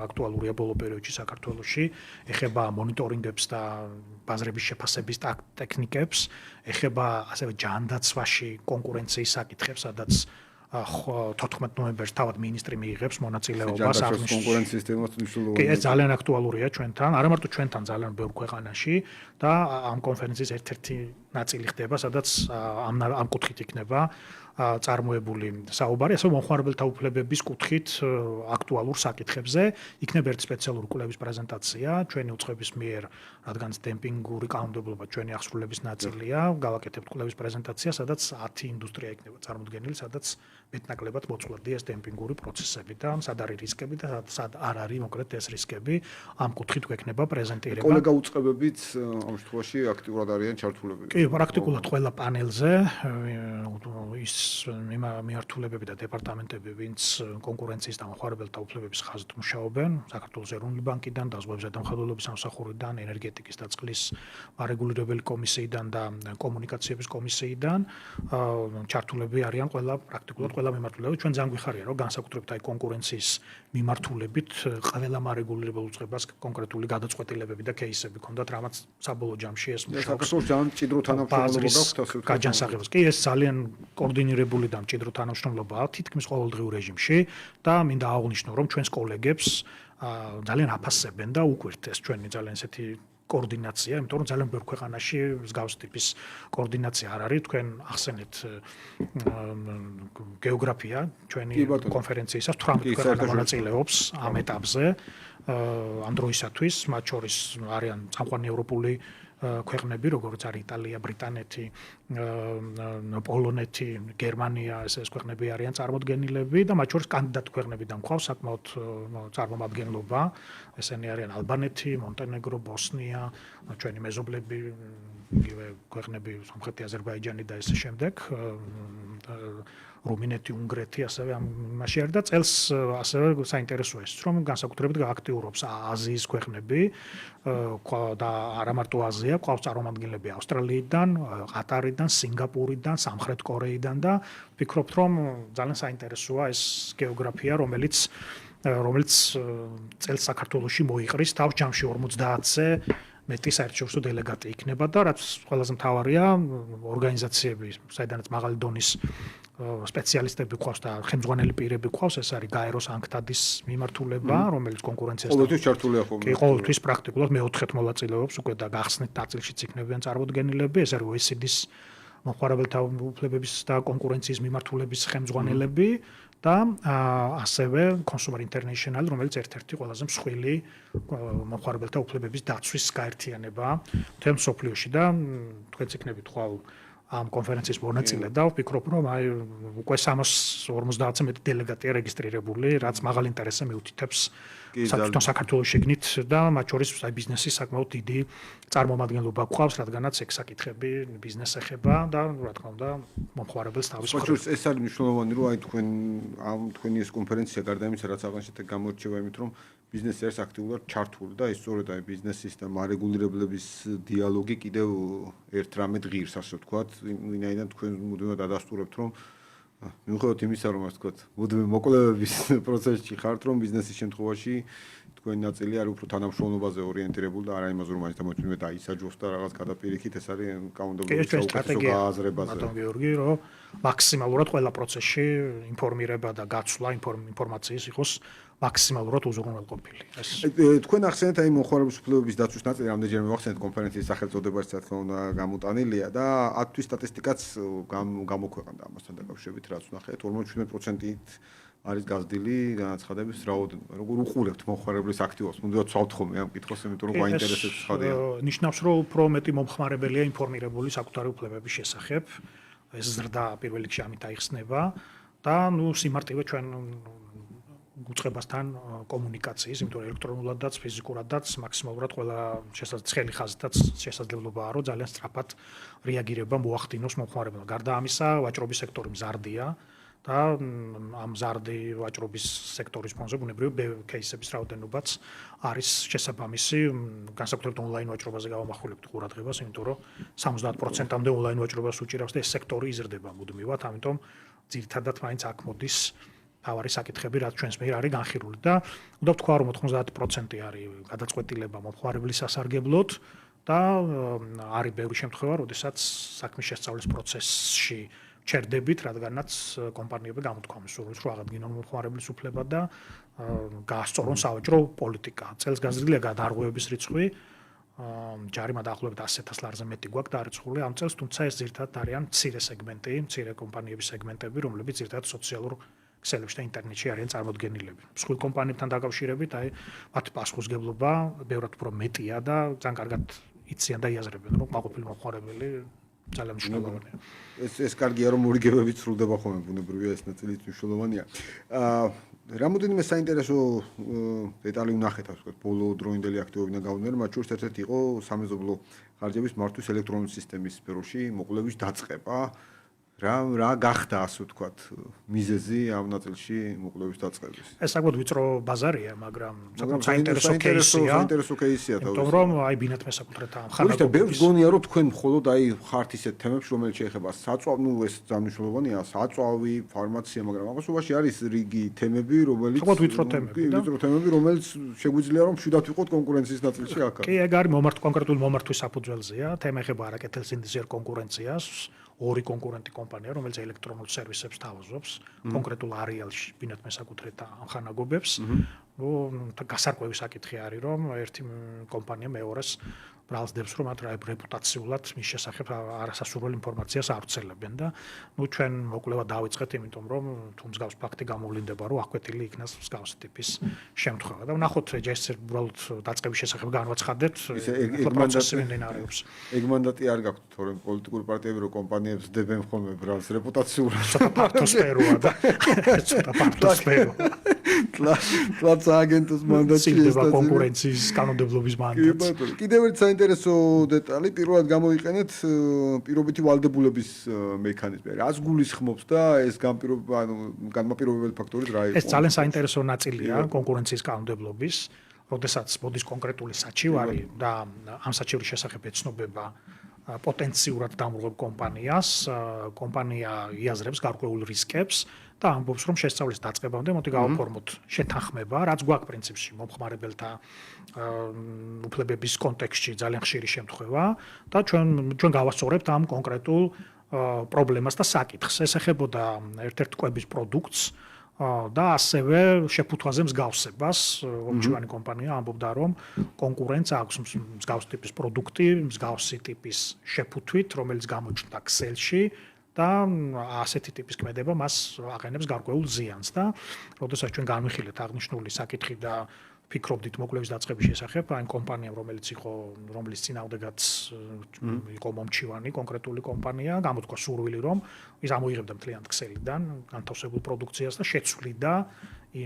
აქტუალურია ბოლო პერიოდში საქართველოში, ეხება მონიტორინგებს და ბაზრების შეფასების ტექნიკებს, ეხება ასევე ჯანდაცვაში კონკურენციის საკითხებს, სადაც 14 ნოემბერს თავად ministri მიიღებს მონაწილეობას აღნიშნულ კონკურენციის თემას მნიშვნელოვანია. კი, ეს ძალიან აქტუალურია ჩვენთან, არა მარტო ჩვენთან, ძალიან ბევრ ქვეყანაში და ამ კონფერენციის ერთ-ერთი ნაწილი ხდება, სადაც ამ კუთხით იქნება წარმოებული საუბარი, ასევე მოხმარებელთა უფლებების კუთხით აქტუალურ საკითხებზე. იქნება ერთი სპეციალური კვლევის პრეზენტაცია ჩვენი უწყების მიერ, რადგან დემპინგური კანონმდებლობა ჩვენი აღსრულების ნაწილია. გავაკეთებთ კვლევის პრეზენტაცია, სადაც 10 ინდუსტრია იქნება წარმოდგენილი, სადაც მეტნაკლებად მოწყვეტია ეს დემპინგური პროცესები და სად არის რისკები და სად არ არის მოკლედ ეს რისკები. ამ კუთხით გვექნება პრეზენტირება. კოლეგა უწყებებიც ამ შემთხვევაში აქტიურად არიან ჩართულები. კი, პრაქტიკულად ყველა პანელზე ის მიმართულებები და დეპარტამენტები, ვინც კონკურენციის და მოხმარებელთა უფლებების ხაზით მუშაობენ, საქართველოს ეროვნული ბანკიდან, დაზღვევისა და მხედველობის სამსახურიდან, ენერგეტიკის და წყლის მარეგულირებელი კომისიიდან და კომუნიკაციების კომისიიდან ჩართულები არიან პრაქტიკულად ყველა მიმართულებით. ჩვენ ძალიან გვიხარია, რომ განსაკუთრებით აი კონკურენციის მიმართულებით ყველა მარეგულირებელ უწყებას კონკრეტული გადაწყვეტილებები და кейსები ჰქონდათ, რამაც საბოლოო ჯამში ეს მუშაობს. საქართველოს ძალიან მჭიდრო თანამშრომლობა გაქვთ ასე ვთქვათ. გაჯანსაღებას. კი, ეს ძალიან კოორდინირებული და მჭიდრო თანამშრომლობაა თითქმის ყოველდღიურ რეჟიმში და მინდა აღვნიშნო, რომ ჩვენს კოლეგებს ძალიან აფასებენ და უკვირთ ეს ჩვენი ძალიან ესეთი კოორდინაცია, იმიტომ რომ ძალიან ბევრ ქვეყანაში მსგავს ტიპის კოორდინაცია არ არის. თქვენ ახსენეთ გეოგრაფია ჩვენი კონფერენციისას 18 ქვეყანა მონაწილეობს ამ ეტაპზე ამ დროისათვის, მათ შორის არიან წამყვანი ევროპული ქვეყნები, როგორც არის იტალია, ბრიტანეთი, პოლონეთი, გერმანია, ეს ქვეყნები არიან წარმოდგენილები და მათ შორის კანდიდატ ქვეყნებიდან გვყავს საკმაოდ წარმომადგენლობა. ესენი არიან ალბანეთი, მონტენეგრო, ბოსნია, ჩვენი მეზობლები, იგივე ქვეყნები სომხეთი, აზერბაიჯანი და ესე შემდეგ. რუმინეთი, უნგრეთი, ასევე ამაში არის და წელს ასევე საინტერესოა ის, რომ განსაკუთრებით გააქტიურობს აზიის ქვეყნები და არა მარტო აზია, ყავს წარმომადგენლები ავსტრალიიდან, ყატარიდან, სინგაპურიდან, სამხრეთ კორეიდან და ვფიქრობთ, რომ ძალიან საინტერესოა ეს გეოგრაფია, რომელიც წელს საქართველოში მოიყრის თავს ჯამში 50-ზე მეტი საერთაშორისო დელეგატი იქნება და რაც ყველაზე მთავარია, ორგანიზაციები, საიდანაც მაღალი დონის სპეციალისტები ყავს და ხელმძღვანელი პირები ყავს, ეს არის გაეროს ანქტადის მიმართულება, რომელიც კონკურენციას ყოველთვის ჩართულია ხოლმე. კი, ყოველთვის პრაქტიკულად მეოთხედ მონაწილეობს უკვე და გახსნით ნაწილშიც იქნებიან წარმოდგენილები, ეს არის OECD-ის მოხმარებელთა უფლებების და კონკურენციის მიმართულების ხელმძღვანელები და ასევე Consumer International, რომელიც ერთ-ერთი ყველაზე მსხვილი მოხმარებელთა უფლებების დაცვის გაერთიანება მთელ მსოფლიოში და თქვენც იქნებით ხვალ ამ კონფერენციის მონაწილე და ვფიქრობ, რომ აი უკვე 350-ზე მეტი დელეგატია რეგისტრირებული, რაც მაღალ ინტერესს მიუთითებს თვითონ საქართველოს შეგნით და მათ შორის აი ბიზნესის საკმაოდ დიდი წარმომადგენლობა გვყავს, რადგანაც ეგ საკითხები ბიზნესს ეხება და რა თქმა უნდა მომხმარებელს თავის მხრივ. ეს არის მნიშვნელოვანი, რომ აი თქვენი ეს კონფერენცია გარდა იმისა, რაც აღნიშნეთ, გამორჩევა იმით, რომ ბიზნესი არის აქტიურად ჩართული და ის სწორედ აი ბიზნესის და მარეგულირებლების დიალოგი კიდევ ერთ რამედ ღირს, ასე ვთქვათ, ვინაიდან თქვენ მუდმივად ადასტურებთ, რომ მიუხედავად იმისა, რომ ასე ვთქვათ, მუდმივ მოკლებების პროცესში ხართ, რომ ბიზნესის შემთხვევაში თქვენი ნაწილი არის უფრო თანამშრომლობაზე ორიენტირებული და არა იმაზე, რომ მაინც დამოწმებით აისაჯოს და რაღაც გადაპირიქით, ეს არის კანონმდებლობის საუკეთესო გააზრებაზე. ბატონ გიორგი, რომ მაქსიმალურად ყველა პროცესში ინფორმირება და გაცვლა ინფორმაციის იყოს მაქსიმალურად უზრუნველყოფილი. თქვენ ახსენეთ აი მოხმარების უფლებების დაცვის ნაწილი, რამდენჯერმე ვახსენეთ კონფერენციის სახელწოდებაში, რა თქმა უნდა, გამოტანილია და ათთვის სტატისტიკაც გამოქვეყნდა ამასთან დაკავშირებით, რაც ვნახეთ, 57%-ით არის გაზრდილი განაცხადების რაოდენობა. როგორ უყურებთ მოხმარებლის აქტივობას? მუდმივად ვსვავთ ხოლმე ამ კითხვას, იმიტომ რომ გვაინტერესებს ხადია. ნიშნავს, რომ უფრო მეტი მომხმარებელია ინფორმირებული საკუთარი უფლებების შესახებ. ეს ზრდა პირველ რიგში ამით აიხსნება და სიმარტივე ჩვენ უწყებასთან კომუნიკაციის, იმიტომ რომ ელექტრონულადაც, ფიზიკურადაც მაქსიმალურად ყველა ცხელი ხაზითაც შესაძლებლობაა, რომ ძალიან სწრაფად რეაგირება მოახდინოს მომხმარებელმა. გარდა ამისა, ვაჭრობის სექტორი მზარდია და ამ მზარდი ვაჭრობის სექტორის ფონზე ბუნებრივი кейსების რაოდენობაც არის შესაბამისი, განსაკუთრებით ონლაინ ვაჭრობაზე გავამახვილებთ ყურადღებას, იმიტომ რომ 70%-მდე ონლაინ ვაჭრობას უჭირავს და ეს სექტორი იზრდება მუდმივად, ამიტომ ძირითადად მაინც აქ მოდის თავარი საკითხები, რაც ჩვენს მიერ არის განხილული და უნდა ვთქვა, რომ 90% არის გადაწყვეტილება მომხმარებლის სასარგებლოდ და არის ბევრი შემთხვევა, როდესაც საქმის შესწავლის პროცესში ჩერდებით, რადგანაც კომპანიები გამოთქვამენ სურვილს, რომ აღადგინონ მომხმარებლის უფლება და გაასწორონ სავაჭრო პოლიტიკა. წელს გაზრდილია გადაარღვევების რიცხვი, ჯარიმა დაახლოებით 100,000 ლარზე მეტი გვაქვს დარიცხული ამ წელს, თუმცა ეს ძირითადად არიან მცირე სეგმენტი, მცირე კომპანიების სეგმენტები, რომლებიც ძირითადად სოციალურ ქსელებში და ინტერნეტში არიან წარმოდგენილები. მსხვილ კომპანიებთან დაკავშირებით, აი მათი პასუხისმგებლობა ბევრად უფრო მეტია და ძალიან კარგად იციან და იაზრებენ, რომ მაყოფილი მომხმარებელი ძალიან მნიშვნელოვანია. ეს კარგია, რომ მორიგებებით სრულდება ხოლმე, ბუნებრივია ეს ნაწილიც მნიშვნელოვანია. რამოდენიმე საინტერესო დეტალი ვნახეთ, ასე ვთქვათ, ბოლო დროინდელი აქტივობიდან გამომდინარე, მათ შორის ერთ-ერთი იყო სამეზობლო ხარჯების მართვის ელექტრონული სისტემის სფეროში მოყოლების დაწყება. რა გახდა, ასე ვთქვათ, მიზეზი ამ ნაწილში მოყოლების დაწყების? ეს საკმაოდ ვიწრო ბაზარია, მაგრამ საინტერესო кейსია. იმიტომ რომ აი ბინათ მესაკუთრეთ ამ ხანაგობების. ბევრს გონია, რომ თქვენ მხოლოდ აი ხართ ისეთ თემებში, რომელიც შეეხება საწვავ, ეს ძალიან საწვავი, ფარმაცია, მაგრამ აღმოსავლობაში არის რიგი თემები, რომელიც საკმაოდ ვიწრო თემები, რომელიც შეგვიძლია რომ მშვიდად ვიყოთ კონკურენციის ნაწილში აქ. კი, ეგ არის კონკრეტული მომართვის საფუძველზეა, თემა ეხება არაკეთილსინდისიერ კონკურენციას. ორი კონკურენტი კომპანია, რომელიც ელექტრონულ სერვისებს თავაზობს, კონკრეტულ არეალში, ბინათ მესაკუთრეთ ამ ხანაგობებს. გასარკვევი საკითხი არის, რომ ერთი კომპანია მეორეს ბრალს დებს, რომ მათ რეპუტაციულად მის შესახებ არასასურველ ინფორმაციას ავრცელებენ და ჩვენ მოკვლევა დავიწყეთ, იმიტომ რომ თუ მსგავს ფაქტი გამოვლინდება, რომ აღკვეთილი იქნას მსგავსი ტიპის შემთხვევა და ვნახოთ ეს უბრალოდ დაწყების შესახებ განვაცხადეთ, პროცესი მიმდინარეობს. ეგ მანდატი არ გაქვთ, თორემ პოლიტიკური პარტიები რო კომპანიებს დებენ ხოლმე ბრალს რეპუტაციულად. ცოტა ფართო სფეროა და ცოტა ფართო სფეროა. კლაც აგენტოს მანდატი ეს კონკურენციის კანონმდებლობის მანდატი. კიდევ ერთი საინტერესო დეტალი, პირველად გამოიყენეთ პირობითი ვალდებულების მექანიზმი. რას გულისხმობს და ეს განმაპირობებელი ფაქტორი რა იყო? ეს ძალიან საინტერესო ნაწილია კონკურენციის კანონმდებლობის, როდესაც მოდის კონკრეტული საჩივარი და ამ საჩივრის შესახებ ეცნობება პოტენციურად დამრუღებ კომპანიას, კომპანია იაზრებს გარკვეულ რისკებს და ამბობს, რომ შესწავლის დაწყებამდე მოდი გავაფორმოთ შეთანხმება, რაც გვაქვს პრინციპში მომხმარებელთა უფლებების კონტექსტში ძალიან ხშირი შემთხვევა და ჩვენ გავასწორებთ ამ კონკრეტულ პრობლემას და საკითხს. ეს ეხებოდა ერთ-ერთ კვების პროდუქტს და ასევე შეფუთვაზე მსგავსებას, ომჩივანი კომპანია ამბობდა, რომ კონკურენტს აქვს მსგავსი ტიპის პროდუქტი, მსგავსი ტიპის შეფუთვით, რომელიც გამოჩნდა Excel-ში და ასეთი ტიპის ქმედება მას აყენებს გარკვეულ ზიანს და როდესაც ჩვენ განვიხილეთ აღნიშნული საკითხი და ფიქრობდით მოკლევის დაწყების შესახებ, აი კომპანიამ, რომლის წინააღმდეგაც იყო მომჩივანი კონკრეტული კომპანია, გამოთქვა სურვილი, რომ ის ამოიღებდა მთლიანად Excel-დან განთავსებულ პროდუქციას და შეცვლიდა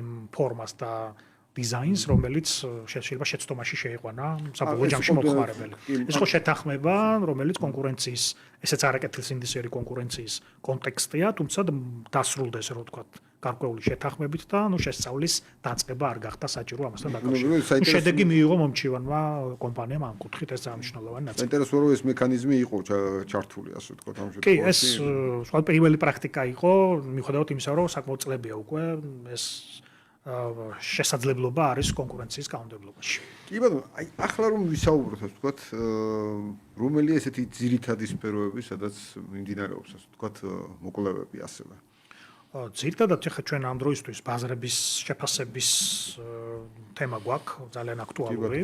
იმ ფორმას და დიზაინს, რომელიც შეიძლება შეცდომაში შეიყვანა საბოლოო ჯამში მომხმარებელი. ეს ხო შეთანხმება, რომელიც კონკურენციის, ესეც არაკეთილსინდისფერი კონკურენციის კონტექსტია, თუმცა დასრულდა ესე რომ ვთქვათ, გარკვეული შეთანხმებით და შესწავლის დაწყება არ გახდა საჭირო ამასთან დაკავშირებით. შედეგი მიიღო მომჩივანმა კომპანიამ ამ კუთხით, ეს მნიშვნელოვანი ნაწილია. საინტერესო რომ ეს მექანიზმი იყო ჩართული, ასე ვთქვათ, ამ შემთხვევაში. კი, ეს სხვა პირველი პრაქტიკა იყო, მიუხედავად იმისა, რომ საკმაოდ წლებია უკვე ეს შესაძლებლობა არის კონკურენციის კანონმდებლობაში. კი ბატონო, აი ახლა რომ ვისაუბროთ, ასე ვთქვათ, რომელი ესეთი ძირითადი სფეროები, სადაც მიმდინარეობს, ასე ვთქვათ, მოკვლევები ასევე. ძირითადად ახლა ჩვენ ამ დროისთვის ბაზრების შეფასების თემა გვაქვს ძალიან აქტუალური.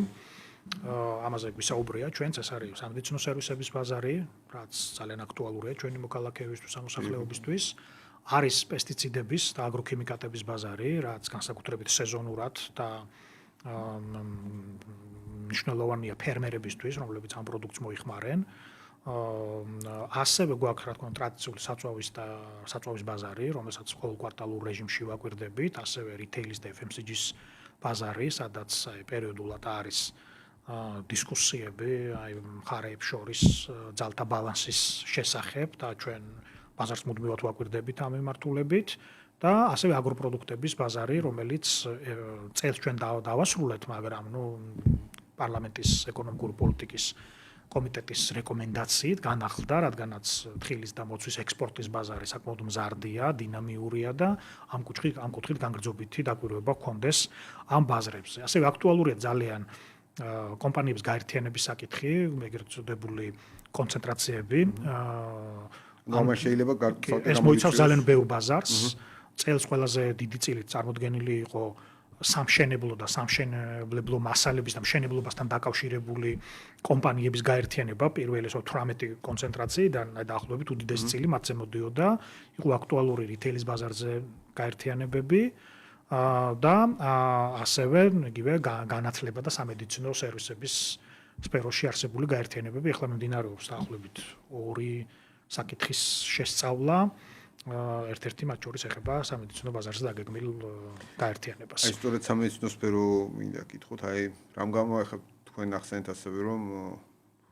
ამაზე ვისაუბრია ჩვენც, ეს არის სამედიცინო სერვისების ბაზარი, რაც ძალიან აქტუალურია ჩვენი მოქალაქეებისთვის, მოსახლეობისთვის. არის პესტიციდების და აგროქიმიკატების ბაზარი, რაც განსაკუთრებით სეზონურად და მნიშვნელოვანია ფერმერებისთვის, რომლებიც ამ პროდუქტს მოიხმარენ. ასევე გვაქვს, რა თქმა უნდა, ტრადიციული საწვავის ბაზარი, რომელსაც ყოველ კვარტალურ რეჟიმში ვაკვირდებით, ასევე რიტეილის და FMCG-ის ბაზარი, სადაც პერიოდულად არის დისკუსიები, მხარეებს შორის ძალთა ბალანსის შესახებ და ჩვენ ბაზარს მუდმივად ვაკვირდებით ამ მიმართულებით და ასევე აგროპროდუქტების ბაზარი, რომელიც წელს ჩვენ დავასრულეთ, მაგრამ პარლამენტის ეკონომიკური პოლიტიკის კომიტეტის რეკომენდაციით განახლდა, რადგანაც თხილის და მოცვის ექსპორტის ბაზარი საკმაოდ მზარდია, დინამიურია და ამ კუთხით განგრძობითი დაკვირვება ჰქონდეს ამ ბაზრებზე. ასევე აქტუალურია ძალიან კომპანიების გაერთიანების საკითხი, ეგრეთ წოდებული კონცენტრაციები. ამას შეიძლება ეს მოიცავს ძალიან ბევრ ბაზარს. წელს ყველაზე დიდი წილით წარმოდგენილი იყო სამშენებლო და სამშენებლებლო მასალების და მშენებლობასთან დაკავშირებული კომპანიების გაერთიანება, პირველი 18 კონცენტრაციიდან დაახლოებით უდიდესი წილი მათზე მოდიოდა. იყო აქტუალური რიტეილის ბაზარზე გაერთიანებები და ასევე იგივე განათლება და სამედიცინო სერვისების სფეროში არსებული გაერთიანებები. ახლა მიმდინარეობს დაახლოებით 2 საკითხის შესწავლა. ერთ-ერთი მათ შორის ეხება სამედიცინო ბაზარზე დაგეგმილ გაერთიანებას. აი სწორედ სამედიცინო სფერო მინდა გითხოთ, აი რამ გამოახლა თქვენ ახსენეთ ასევე რომ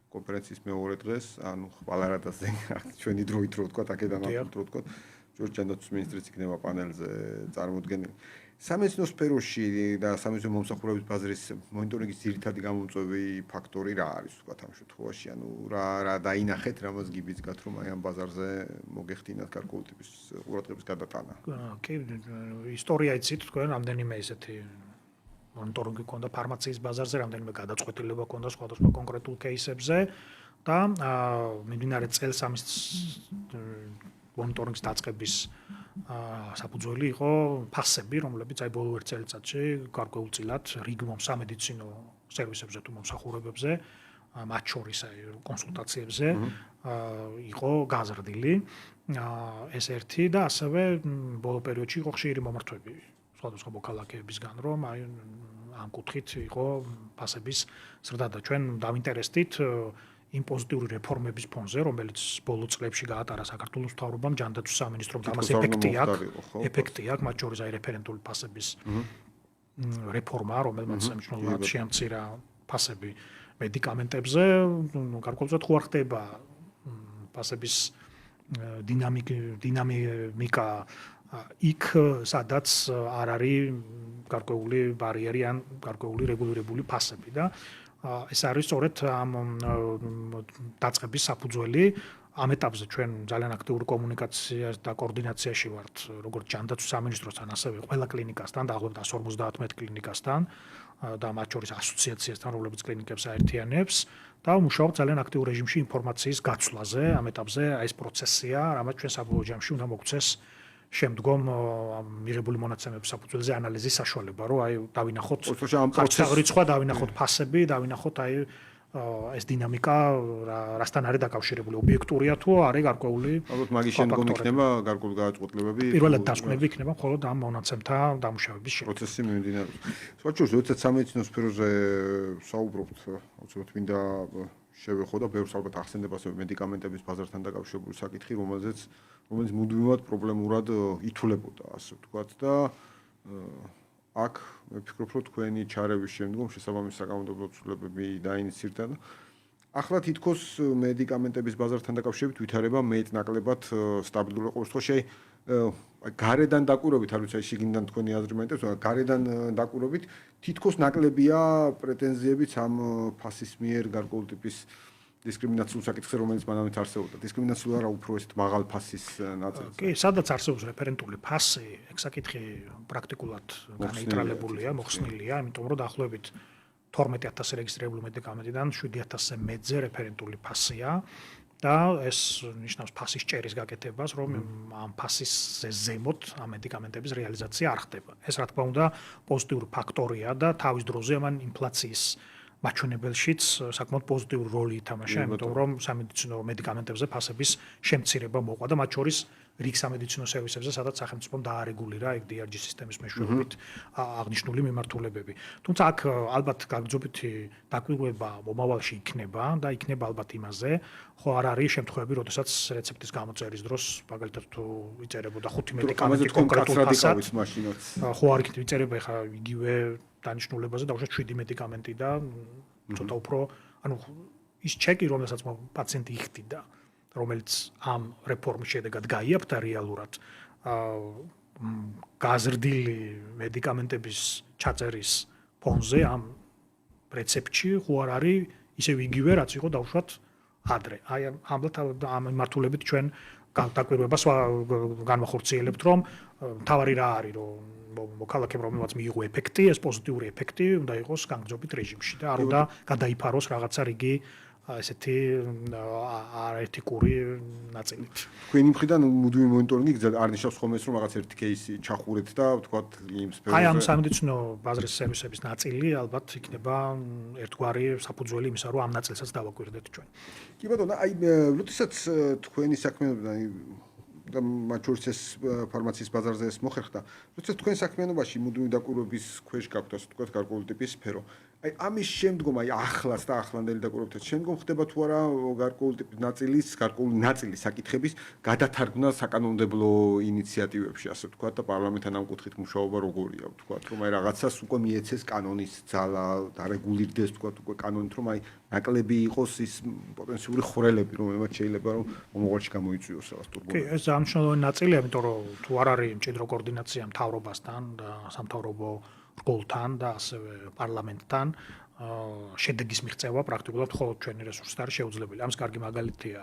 კონფერენციის მეორე დღეს, ანუ ხვალარადაზე ჩვენი დროით რო ვთქვა, აქედან რო ვთქვა, ჯორჯანოს მინისტრიც იქნება პანელზე წარმოდგენილი. სამედიცინო სფეროში და სამედიცინო მომსახურების ბაზრის მონიტორინგის ძირითადი გამომწვევი ფაქტორი რა არის ვთქვათ ამ შემთხვევაში? ანუ რა დაინახეთ, რამაც გიბიძგათ, რომ აი ამ ბაზარზე მოგეხდინათ გარკვეული ტიპის ყურადღების გადატანა? კი, ისტორია იცით თქვენ, რამდენიმე ესეთი მონიტორინგი ქონდა ფარმაციის ბაზარზე, რამდენიმე გადაწყვეტილება ქონდა სხვადასხვა კონკრეტულ кейსებზე და მიმდინარე წელს ამის მონიტორინგის დაწყების საფუძველი იყო ფასები, რომლებიც აი ბოლო ერთ წელიწადში გარკვეულწილად რიგ სამედიცინო სერვისებზე თუ მომსახურებებზე, მათ შორის აი კონსულტაციებზე იყო გაზრდილი. ეს ერთი და ასევე ბოლო პერიოდში იყო ხშირი მომართვები სხვადასხვა მოქალაქეებისგან, რომ აი ამ კუთხით იყო ფასების ზრდა და ჩვენ დავინტერესდით იმ პოზიტიური რეფორმების ფონზე, რომელიც ბოლო წლებში გაატარა საქართველოს მთავრობამ, ჯანდაცვის სამინისტრომ და ამას ეფექტი აქვს, მათ შორის აი რეფერენტული ფასების რეფორმა, რომელმაც მნიშვნელოვნად შეამცირა ფასები მედიკამენტებზე, გარკვეულწილად ხო არ ხდება ფასების დინამიკა იქ, სადაც არ არის გარკვეული ბარიერი ან გარკვეული რეგულირებული ფასები და ეს არის სწორედ ამ დაწყების საფუძველი. ამ ეტაპზე ჩვენ ძალიან აქტიური კომუნიკაცია და კოორდინაციაში ვართ როგორც ჯანდაცვის სამინისტროსთან, ასევე ყველა კლინიკასთან, დაახლოებით 150 კლინიკასთან და მათ შორის ასოციაციასთან, რომლებიც კლინიკებს აერთიანებს და მუშაობთ ძალიან აქტიურ რეჟიმში ინფორმაციის გაცვლაზე. ამ ეტაპზე აი ეს პროცესია, რამაც ჩვენ საბოლოო ჯამში უნდა მოგვცეს შემდგომ მიღებული მონაცემების საფუძველზე ანალიზის საშუალება, რომ აი დავინახოთ ხარჯაღრიცხვა, დავინახოთ ფასები, დავინახოთ აი ეს დინამიკა რასთან არის დაკავშირებული, ობიექტურია თუ არის გარკვეული. ალბათ მაგის შემდგომ იქნება გარკვეული გადაწყვეტილებები. პირველად დასკვნები იქნება მხოლოდ ამ მონაცემთა დამუშავების შემდგომ. პროცესი მიმდინარეობს. სხვაჩვენს როდესაც სამედიცინო სფეროზე საუბრობთ, აუცილებლად მინდა შევეხო და ბევრს ალბათ ახსენდება მედიკამენტების ბაზართან დაკავშირებული საკითხი, რომელიც მუდმივად პრობლემურად ითვლებოდა, ასე ვთქვათ და აქ მე ვფიქრობ, რომ თქვენი ჩარევის შემდგომ შესაბამისი საკანონმდებლო ცვლილებები დაინიცირდა და ახლა თითქოს მედიკამენტების ბაზართან დაკავშირებით ვითარება მეტნაკლებად სტაბილური ყოველ შემთხვევაში გარედან დაკვირვებით, არ ვიცი, შიგნიდან თქვენი აზრი მაინტერესებს, გარედან დაკვირვებით თითქოს ნაკლებია პრეტენზიებიც ამ ფასის მიერ გარკვეული ტიპის დისკრიმინაციულ საკითხზე, რომელიც მანამდე არსებობდა. დისკრიმინაციულ არა, უფრო ესეთ მაღალ ფასის ნაწილს. კი, სადაც არსებობს რეფერენტული ფასი, ეგ საკითხი პრაქტიკულად განეიტრალებულია, მოხსნილია, იმიტომ რომ დაახლოებით 12000 რეგისტრირებული მედიკამენტიდან 7000-ზე მეტზე რეფერენტული ფასია და ეს ნიშნავს ფასის ჭერის გაკეთებას, რომ ამ ფასის ზემოთ ამ მედიკამენტების რეალიზაცია არ ხდება. ეს რა თქმა უნდა პოზიტიური ფაქტორია და თავის დროზე ამან ინფლაციის მაჩვენებელშიც საკმაოდ პოზიტიური როლი ითამაშა, იმიტომ რომ სამედიცინო მედიკამენტებზე ფასების შემცირება მოყვა და მათ შორის რიგ სამედიცინო სერვისებზე, სადაც სახელმწიფომ დაარეგულირა ეგ DRG სისტემის მეშვეობით აღნიშნული მიმართულებები. თუმცა აქ ალბათ გაგრძობითი დაკვირვება მომავალში იქნება და იქნება ალბათ იმაზე, ხო არ არის შემთხვევები, როდესაც რეცეპტის გამოწერის დროს, მაგალითად თუ იწერებოდა 5 მედიკამენტი კონკრეტულ ფასად, ხო არ იქნება იწერება ხა იგივე დანიშნულებაზე დაუშვათ 7 მედიკამენტი და ცოტა უფრო, ანუ ის ჩეკი, რომელსაც პაციენტი იხდიდა, რომელიც ამ რეფორმის შედეგად გაიაფთა რეალურად გაზრდილი მედიკამენტების ჩაწერის ფონზე ამ რეცეპტში ხო არ არის ისევ იგივე რაც იყო დაუშვათ ადრე. აი ამბობთ ამ მიმართულებით ჩვენ დაკვირვებას განვახორციელებთ, რომ თავარი რა არის, რომ მოქალაქემ რომელმაც მიიღო ეფექტი, ეს პოზიტიური ეფექტი უნდა იყოს განგრძობით რეჟიმში და არ უნდა გადაიფაროს რაღაცა რიგი ესეთი არეთიკური ნაწილით. თქვენი მხრიდან მუდმივი მონიტორინგი გზად არ ნიშნავს ხოლმე რომ რაღაც ერთი кейსი ჩახურეთ და ვთქვათ იმ სფეროზე. აი ამ სამედიცინო ბაზრის სერვისების ნაწილი ალბათ იქნება ერთგვარი საფუძველი იმისა, რომ ამ ნაწილსაც დავაკვირდეთ ჩვენ. კი ბატონო, აი როდესაც თქვენი საქმიანობა და მათ შორის ეს ფარმაციის ბაზარზე ეს მოხერხდა, როდესაც თქვენ საქმიანობაში მუდმივი დაკვირვების ქვეშ გაქვთ, ასე ვთქვათ, გარკვეული ტიპის სფერო. აი ამის შემდგომ, აი ახლაც და ახლანდელი დაკვირვებთან შემდგომ ხდება თუ არა გარკვეული ტიპის გარკვეული ნაწილის საკითხების გადათარგმნა საკანონმდებლო ინიციატივებში, ასე ვთქვათ, და პარლამენტთან ამ კუთხით მუშაობა როგორია, ვთქვათ, რომ აი რაღაცას უკვე მიეცეს კანონის ძალა, დარეგულირდეს, ვთქვათ, უკვე კანონით, რომ აი ნაკლები იყოს ის პოტენციური ხვრელები, რომელმაც შეიძლება რომ მომავალში გამოიწვიოს რაღაც ტურბულენცია. კი, ეს ამშნელოვანი ნაწილია, იმიტომ რომ თუ არ არის მჭიდრო კოორდინაცია მთავრობასთან და სამთავრობო რგოლთან და ასევე პარლამენტთან, შედეგის მიღწევა პრაქტიკულად მხოლოდ ჩვენი რესურსით არის შეუძლებელი. ამის კარგი მაგალითია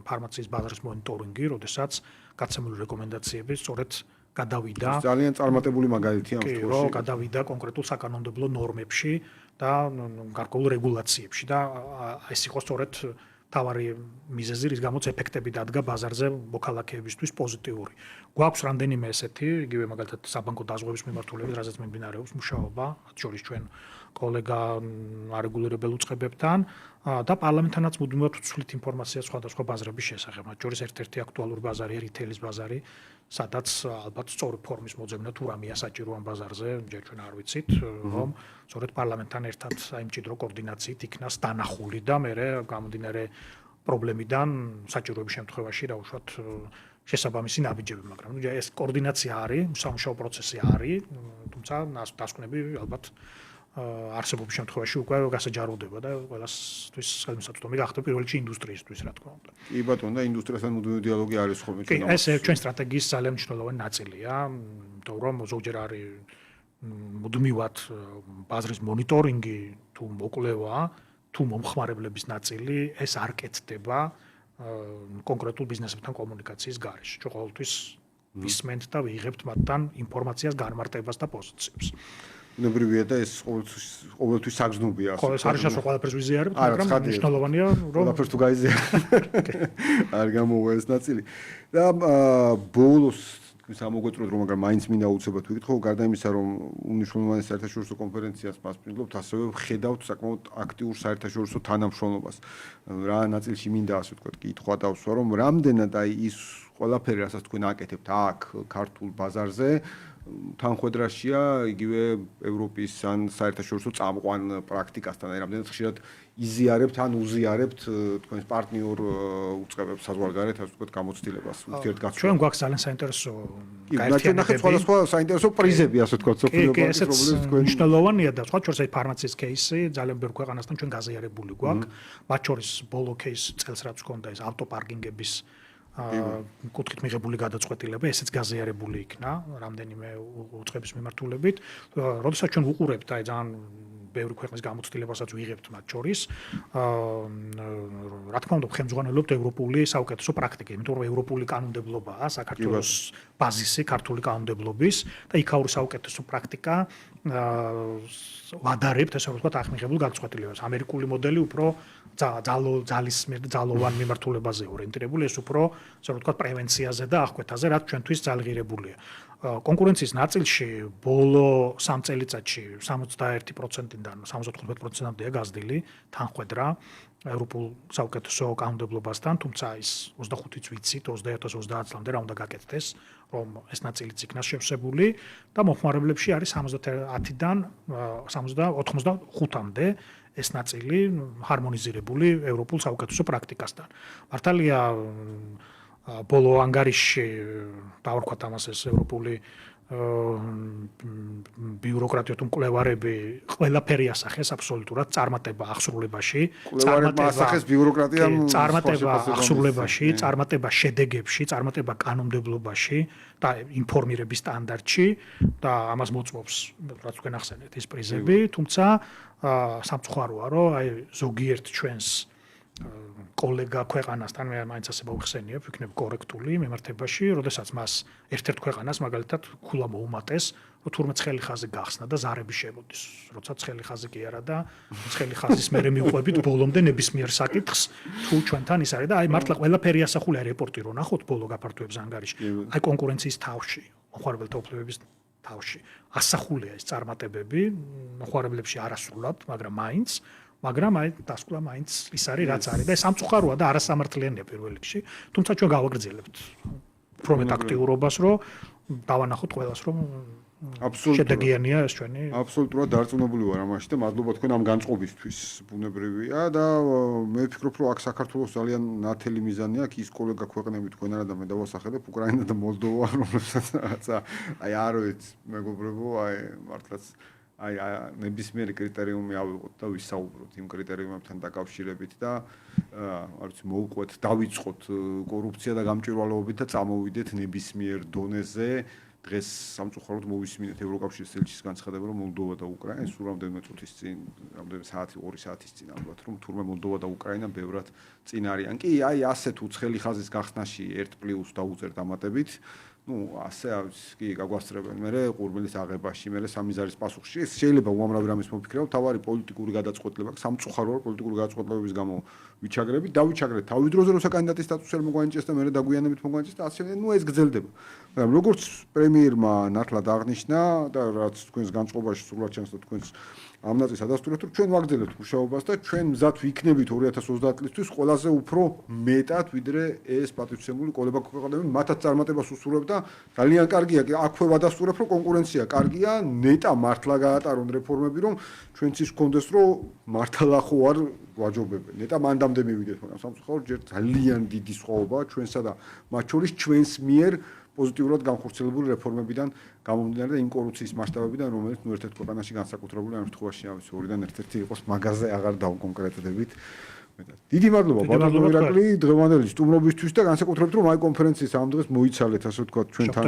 ფარმაციის ბაზრის მონიტორინგი, როდესაც გაცემული რეკომენდაციები სწორედ გადავიდა. ძალიან წარმატებული მაგალითია ამ შემთხვევაში. კი, გადავიდა კონკრეტულ საკანონმდებლო ნორმებში და გარკვეულ რეგულაციებში და ეს იყო სწორედ თავარი მიზეზი, რის გამოც ეფექტები დადგა ბაზარზე მოქალაქეებისთვის პოზიტიური. გვაქვს რამდენიმე ესეთი, იგივე მაგალითად საბანკო დაზღვევის მიმართულებით, რასაც მიმდინარეობს მუშაობა, მათ შორის ჩვენ კოლეგა არეგულირებელ უწყებებთან და პარლამენტთანაც მუდმივად ვცვლით ინფორმაციას სხვადასხვა ბაზრების შესახებ. მათ შორის ერთ-ერთი აქტუალური ბაზარი, რითეილის ბაზარი, სადაც ალბათ სწორი ფორმის მოძებნა თუ რამეა საჭირო ამ ბაზარზე, ჯერ ჩვენ არ ვიცით, რომ სწორედ პარლამენტთან ერთად აი მჭიდრო კოორდინაციით იქნას დანახული და მე გამომდინარე პრობლემიდან საჭიროების შემთხვევაში რა უშუალოდ შესაბამისი ნაბიჯები, მაგრამ ნუ ეს კოორდინაცია არის, სამუშაო პროცესი არის, თუმცა დასკვნები ალბათ არსებობის შემთხვევაში უკვე გასაჯაროვდება და ყველასთვის ხელმისაწვდომი გახდება პირველ რიგში ინდუსტრიისთვის, რა თქმა უნდა. კი ბატონო, და ინდუსტრიასთან მუდმივი დიალოგი არის ხოლმე ჩვენ. კი, ეს ჩვენ სტრატეგიის ძალიან მნიშვნელოვანი ნაწილია, იმიტომ რომ ზოგჯერ არის მუდმივად ბაზრის მონიტორინგი თუ მოკვლევა, თუ მომხმარებლების ნაწილი, ეს არ კეთდება კონკრეტულ ბიზნესებთან კომუნიკაციის გარეშე. ჩვენ ყოველთვის ვისმენთ და ვიღებთ მათთან ინფორმაციას, განმარტებას და პოზიციებს. ნებრივია და ეს ყოველთვის საგრძნობია. ხო, ეს არის რომ ყველაფერს ვიზიარებთ, მაგრამ მნიშვნელოვანია რომ ყველაფერს თუ გაიზიარებთ. არ გამოვა ეს ნაწილი. და ბოლოს სამოგვეწროთ რომ მაგრამ მაინც მინდა უცებად ვიკითხო, გარდა იმისა რომ უნიშნულოვანი საერთაშორისო კონფერენციას მასპინძლობთ, ასევე ვხედავთ საკმაოდ აქტიურ საერთაშორისო თანამშრომლობას. რა ნაწილში მინდა ასე ვთქვათ, კითხვა დავსვა, რომ რამდენად აი ის ყველაფერი, რასაც თქვენ აკეთებთ აქ ქართულ ბაზარზე, თანხვედრაშია იგივე ევროპის ან საერთაშორისო წამყვან პრაქტიკასთან, აი რამდენად ხშირად იზიარებთ ან უზიარებთ თქვენს პარტნიორ უწყებებს საზღვარგარეთ, ასე ვთქვათ, გამოცდილებას ურთიერთგაცნობას. ჩვენ გვაქვს ძალიან საინტერესო გაერთიანებები. სხვადასხვა საინტერესო პრიზები, ასე ვთქვათ, სოფლიო ბანკის პრობლემის თქვენ. მნიშვნელოვანია და სხვა შორის აი ფარმაციის кейსი ძალიან ბევრ ქვეყანასთან ჩვენ გაზიარებული გვაქვს. მათ შორის ბოლო кейსი წელს რაც ჰქონდა ეს ავტოპარკინგების კუთხით მიღებული გადაწყვეტილება, ესეც გაზიარებული იქნა რამდენიმე უწყების მიმართულებით. როდესაც ჩვენ ვუყურებთ აი ძალიან ბევრი ქვეყნის გამოცდილებასაც ვიღებთ მათ შორის. რა თქმა უნდა, ხელმძღვანელობთ ევროპული საუკეთესო პრაქტიკა, იმიტომ რომ ევროპული კანონმდებლობაა საქართველოს ბაზისი ქართული კანონმდებლობის და იქაური საუკეთესო პრაქტიკა ვადარებთ ესე ვთქვათ აღმიღებულ გადაწყვეტილებას. ამერიკული მოდელი უფრო ძალისმიერ და ძალოვან მიმართულებაზე ორიენტირებული, ეს უფრო ესე ვთქვათ პრევენციაზე და აღკვეთაზე, რაც ჩვენთვის ძალღირებულია. კონკურენციის ნაწილში ბოლო 3 წელიწადში 61%-დან 75%-მდეა გაზრდილი თანხვედრა ევროპულ საუკეთესო კანონმდებლობასთან, თუმცა ის 25-იც ვიცით, 2030 წლამდე რა უნდა გაკეთდეს, რომ ეს ნაწილიც იქნას შევსებული და მომხმარებლებში არის 70-დან 85-მდე ეს ნაწილი ჰარმონიზირებული ევროპულ საუკეთესო პრაქტიკასთან. მართალია ბოლო ანგარიშში დავარქვათ ამას ეს ევროპული ბიუროკრატია თუ მკვლევარები ყველაფერი ასახეს აბსოლუტურად წარმატება ახსრულებაში, წარმატება ახსრულებაში, წარმატება შედეგებში, წარმატება კანონმდებლობაში და ინფორმირების სტანდარტში და ამას მოწმობს რაც თქვენ ახსენეთ ეს პრიზები, თუმცა სამწუხაროა რომ აი ზოგიერთ ჩვენს კოლეგა ქვეყანასთან მე მაინც ასე მოვხსენიებ, ვიქნებ კორექტული მიმართებაში, როდესაც მას ერთ-ერთ ქვეყანას მაგალითად ქულა მოუმატეს, რომ თურმე ცხელი ხაზი გახსნა და ზარები შემოდის. როცა ცხელი ხაზი კი არა და ცხელი ხაზის მერე მიყვებით ბოლომდე ნებისმიერ საკითხს, თუ ჩვენთან ის არის და აი მართლა ყველაფერი ასახულია რეპორტი რო ნახოთ ბოლო გაფართოების ანგარიში. აი კონკურენციის თავში, მოხარებელთა უფლებების თავში ასახულია ეს წარმატებები, მოხარებლებში არასრულად, მაგრამ აი დასკვნა მაინც ის არის რაც არის და ეს სამწუხაროა და არასამართლიანია პირველ რიგში, თუმცა ჩვენ გავაგრძელებთ უფრო მეტ აქტიურობას, რომ დავანახოთ ყველას, რომ შედეგიანია ეს ჩვენი. აბსოლუტურად დარწმუნებული ვარ ამაში და მადლობა თქვენ ამ განწყობისთვის, ბუნებრივია და მე ვფიქრობ, რომ აქ საქართველოს ძალიან ნათელი მიზანია, აქ ის კოლეგა ქვეყნები თქვენ არა და მე დავასახელებ უკრაინა და მოლდოვა, რომელსაც აი არ ვიცი, მეგობრებო, აი მართლაც აი ნებისმიერი კრიტერიუმი ავიღოთ და ვისაუბროთ იმ კრიტერიუმებთან დაკავშირებით და არ ვიცი მოვყვეთ, დავიწყოთ კორუფცია და გამჭვირვალეობით და წამოვიდეთ ნებისმიერ დონეზე. დღეს სამწუხაროდ მოვისმინეთ ევროკავშირის ელჩის განცხადება, რომ მოლდოვა და უკრაინა სულ რამდენიმე წუთის წინ, რამდენიმე საათი, 2 საათის წინ ალბათ, რომ თურმე მოლდოვა და უკრაინა ბევრად წინ არიან. კი, აი ასეთ უცხელი ხაზის გახსნაში 1+ დაუწერთ დამატებით. ასე არის, კი, გაგვასწრებენ. მე ყურბილის აღებაში, მე სამიზარის პასუხში ეს შეიძლება უამრავი რამის მოფიქრება, თავარი პოლიტიკური გადაწყვეტილება, სამწუხაროა პოლიტიკური გადაწყვეტილებების გამო ვიჩაგრებით, დავიჩაგრეთ თავი დროზე, როცა კანდიდატის სტატუსი არ მოგვანიჭეს და მე დაგვიანებით მოგვანიჭეს და ასე ეს გრძელდება. მაგრამ როგორც პრემიერმა ნათლად აღნიშნა და რაც თქვენს განწყობაში სულად ჩანს და თქვენს ამ ნაწილს ადასტურებთ, რომ ჩვენ ვაგრძელებთ მუშაობას და ჩვენ მზად ვიქნებით 2030 წლისთვის ყველაზე უფრო მეტად, ვიდრე ეს პატივცემული კოლება ქვეყნები მათაც წარმატებას უსურვებ და ძალიან კარგია, აქვე ვადასტურებ, რომ კონკურენცია კარგია, ნეტა მართლა გაატარონ რეფორმები, რომ ჩვენც ის გქონდეს, რომ მართლა ხო არ ვაჯობებენ. ნეტა მანდამდე მივიდეთ, მაგრამ სამწუხაროდ ჯერ ძალიან დიდი სხვაობაა ჩვენსა და მათ შორის ჩვენს მიერ პოზიტიურად განხორციელებული რეფორმებიდან გამომდინარე და იმ კორუფციის მასშტაბებიდან, რომელიც ერთ-ერთ ქვეყანაში განსაკუთრებული ამ შემთხვევაში არის ორიდან ერთ-ერთი იყოს მაგაზე აღარ დავკონკრეტდებით. დიდი მადლობა ბატონო ირაკლი დღევანდელი სტუმრობისთვის და განსაკუთრებით რომ აი კონფერენციის ამ დღეს მოიცალეთ ასე ვთქვათ ჩვენთან.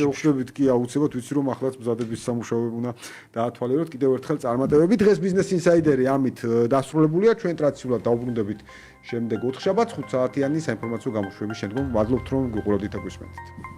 შევხვდებით კი აუცილებლად ვიცი რომ ახლაც მზადების სამუშაოები უნდა დაათვალიეროთ კიდევ ერთხელ წარმატებები. დღეს ბიზნეს ინსაიდერი ამით დასრულებულია. ჩვენ ტრადიციულად დავბრუნდებით შემდეგ 4 შაბათს 5 საათიანი საინფორმაციო გამოშვების შემდგომ. მადლობთ რომ გიყურებდით და გვისმენთ.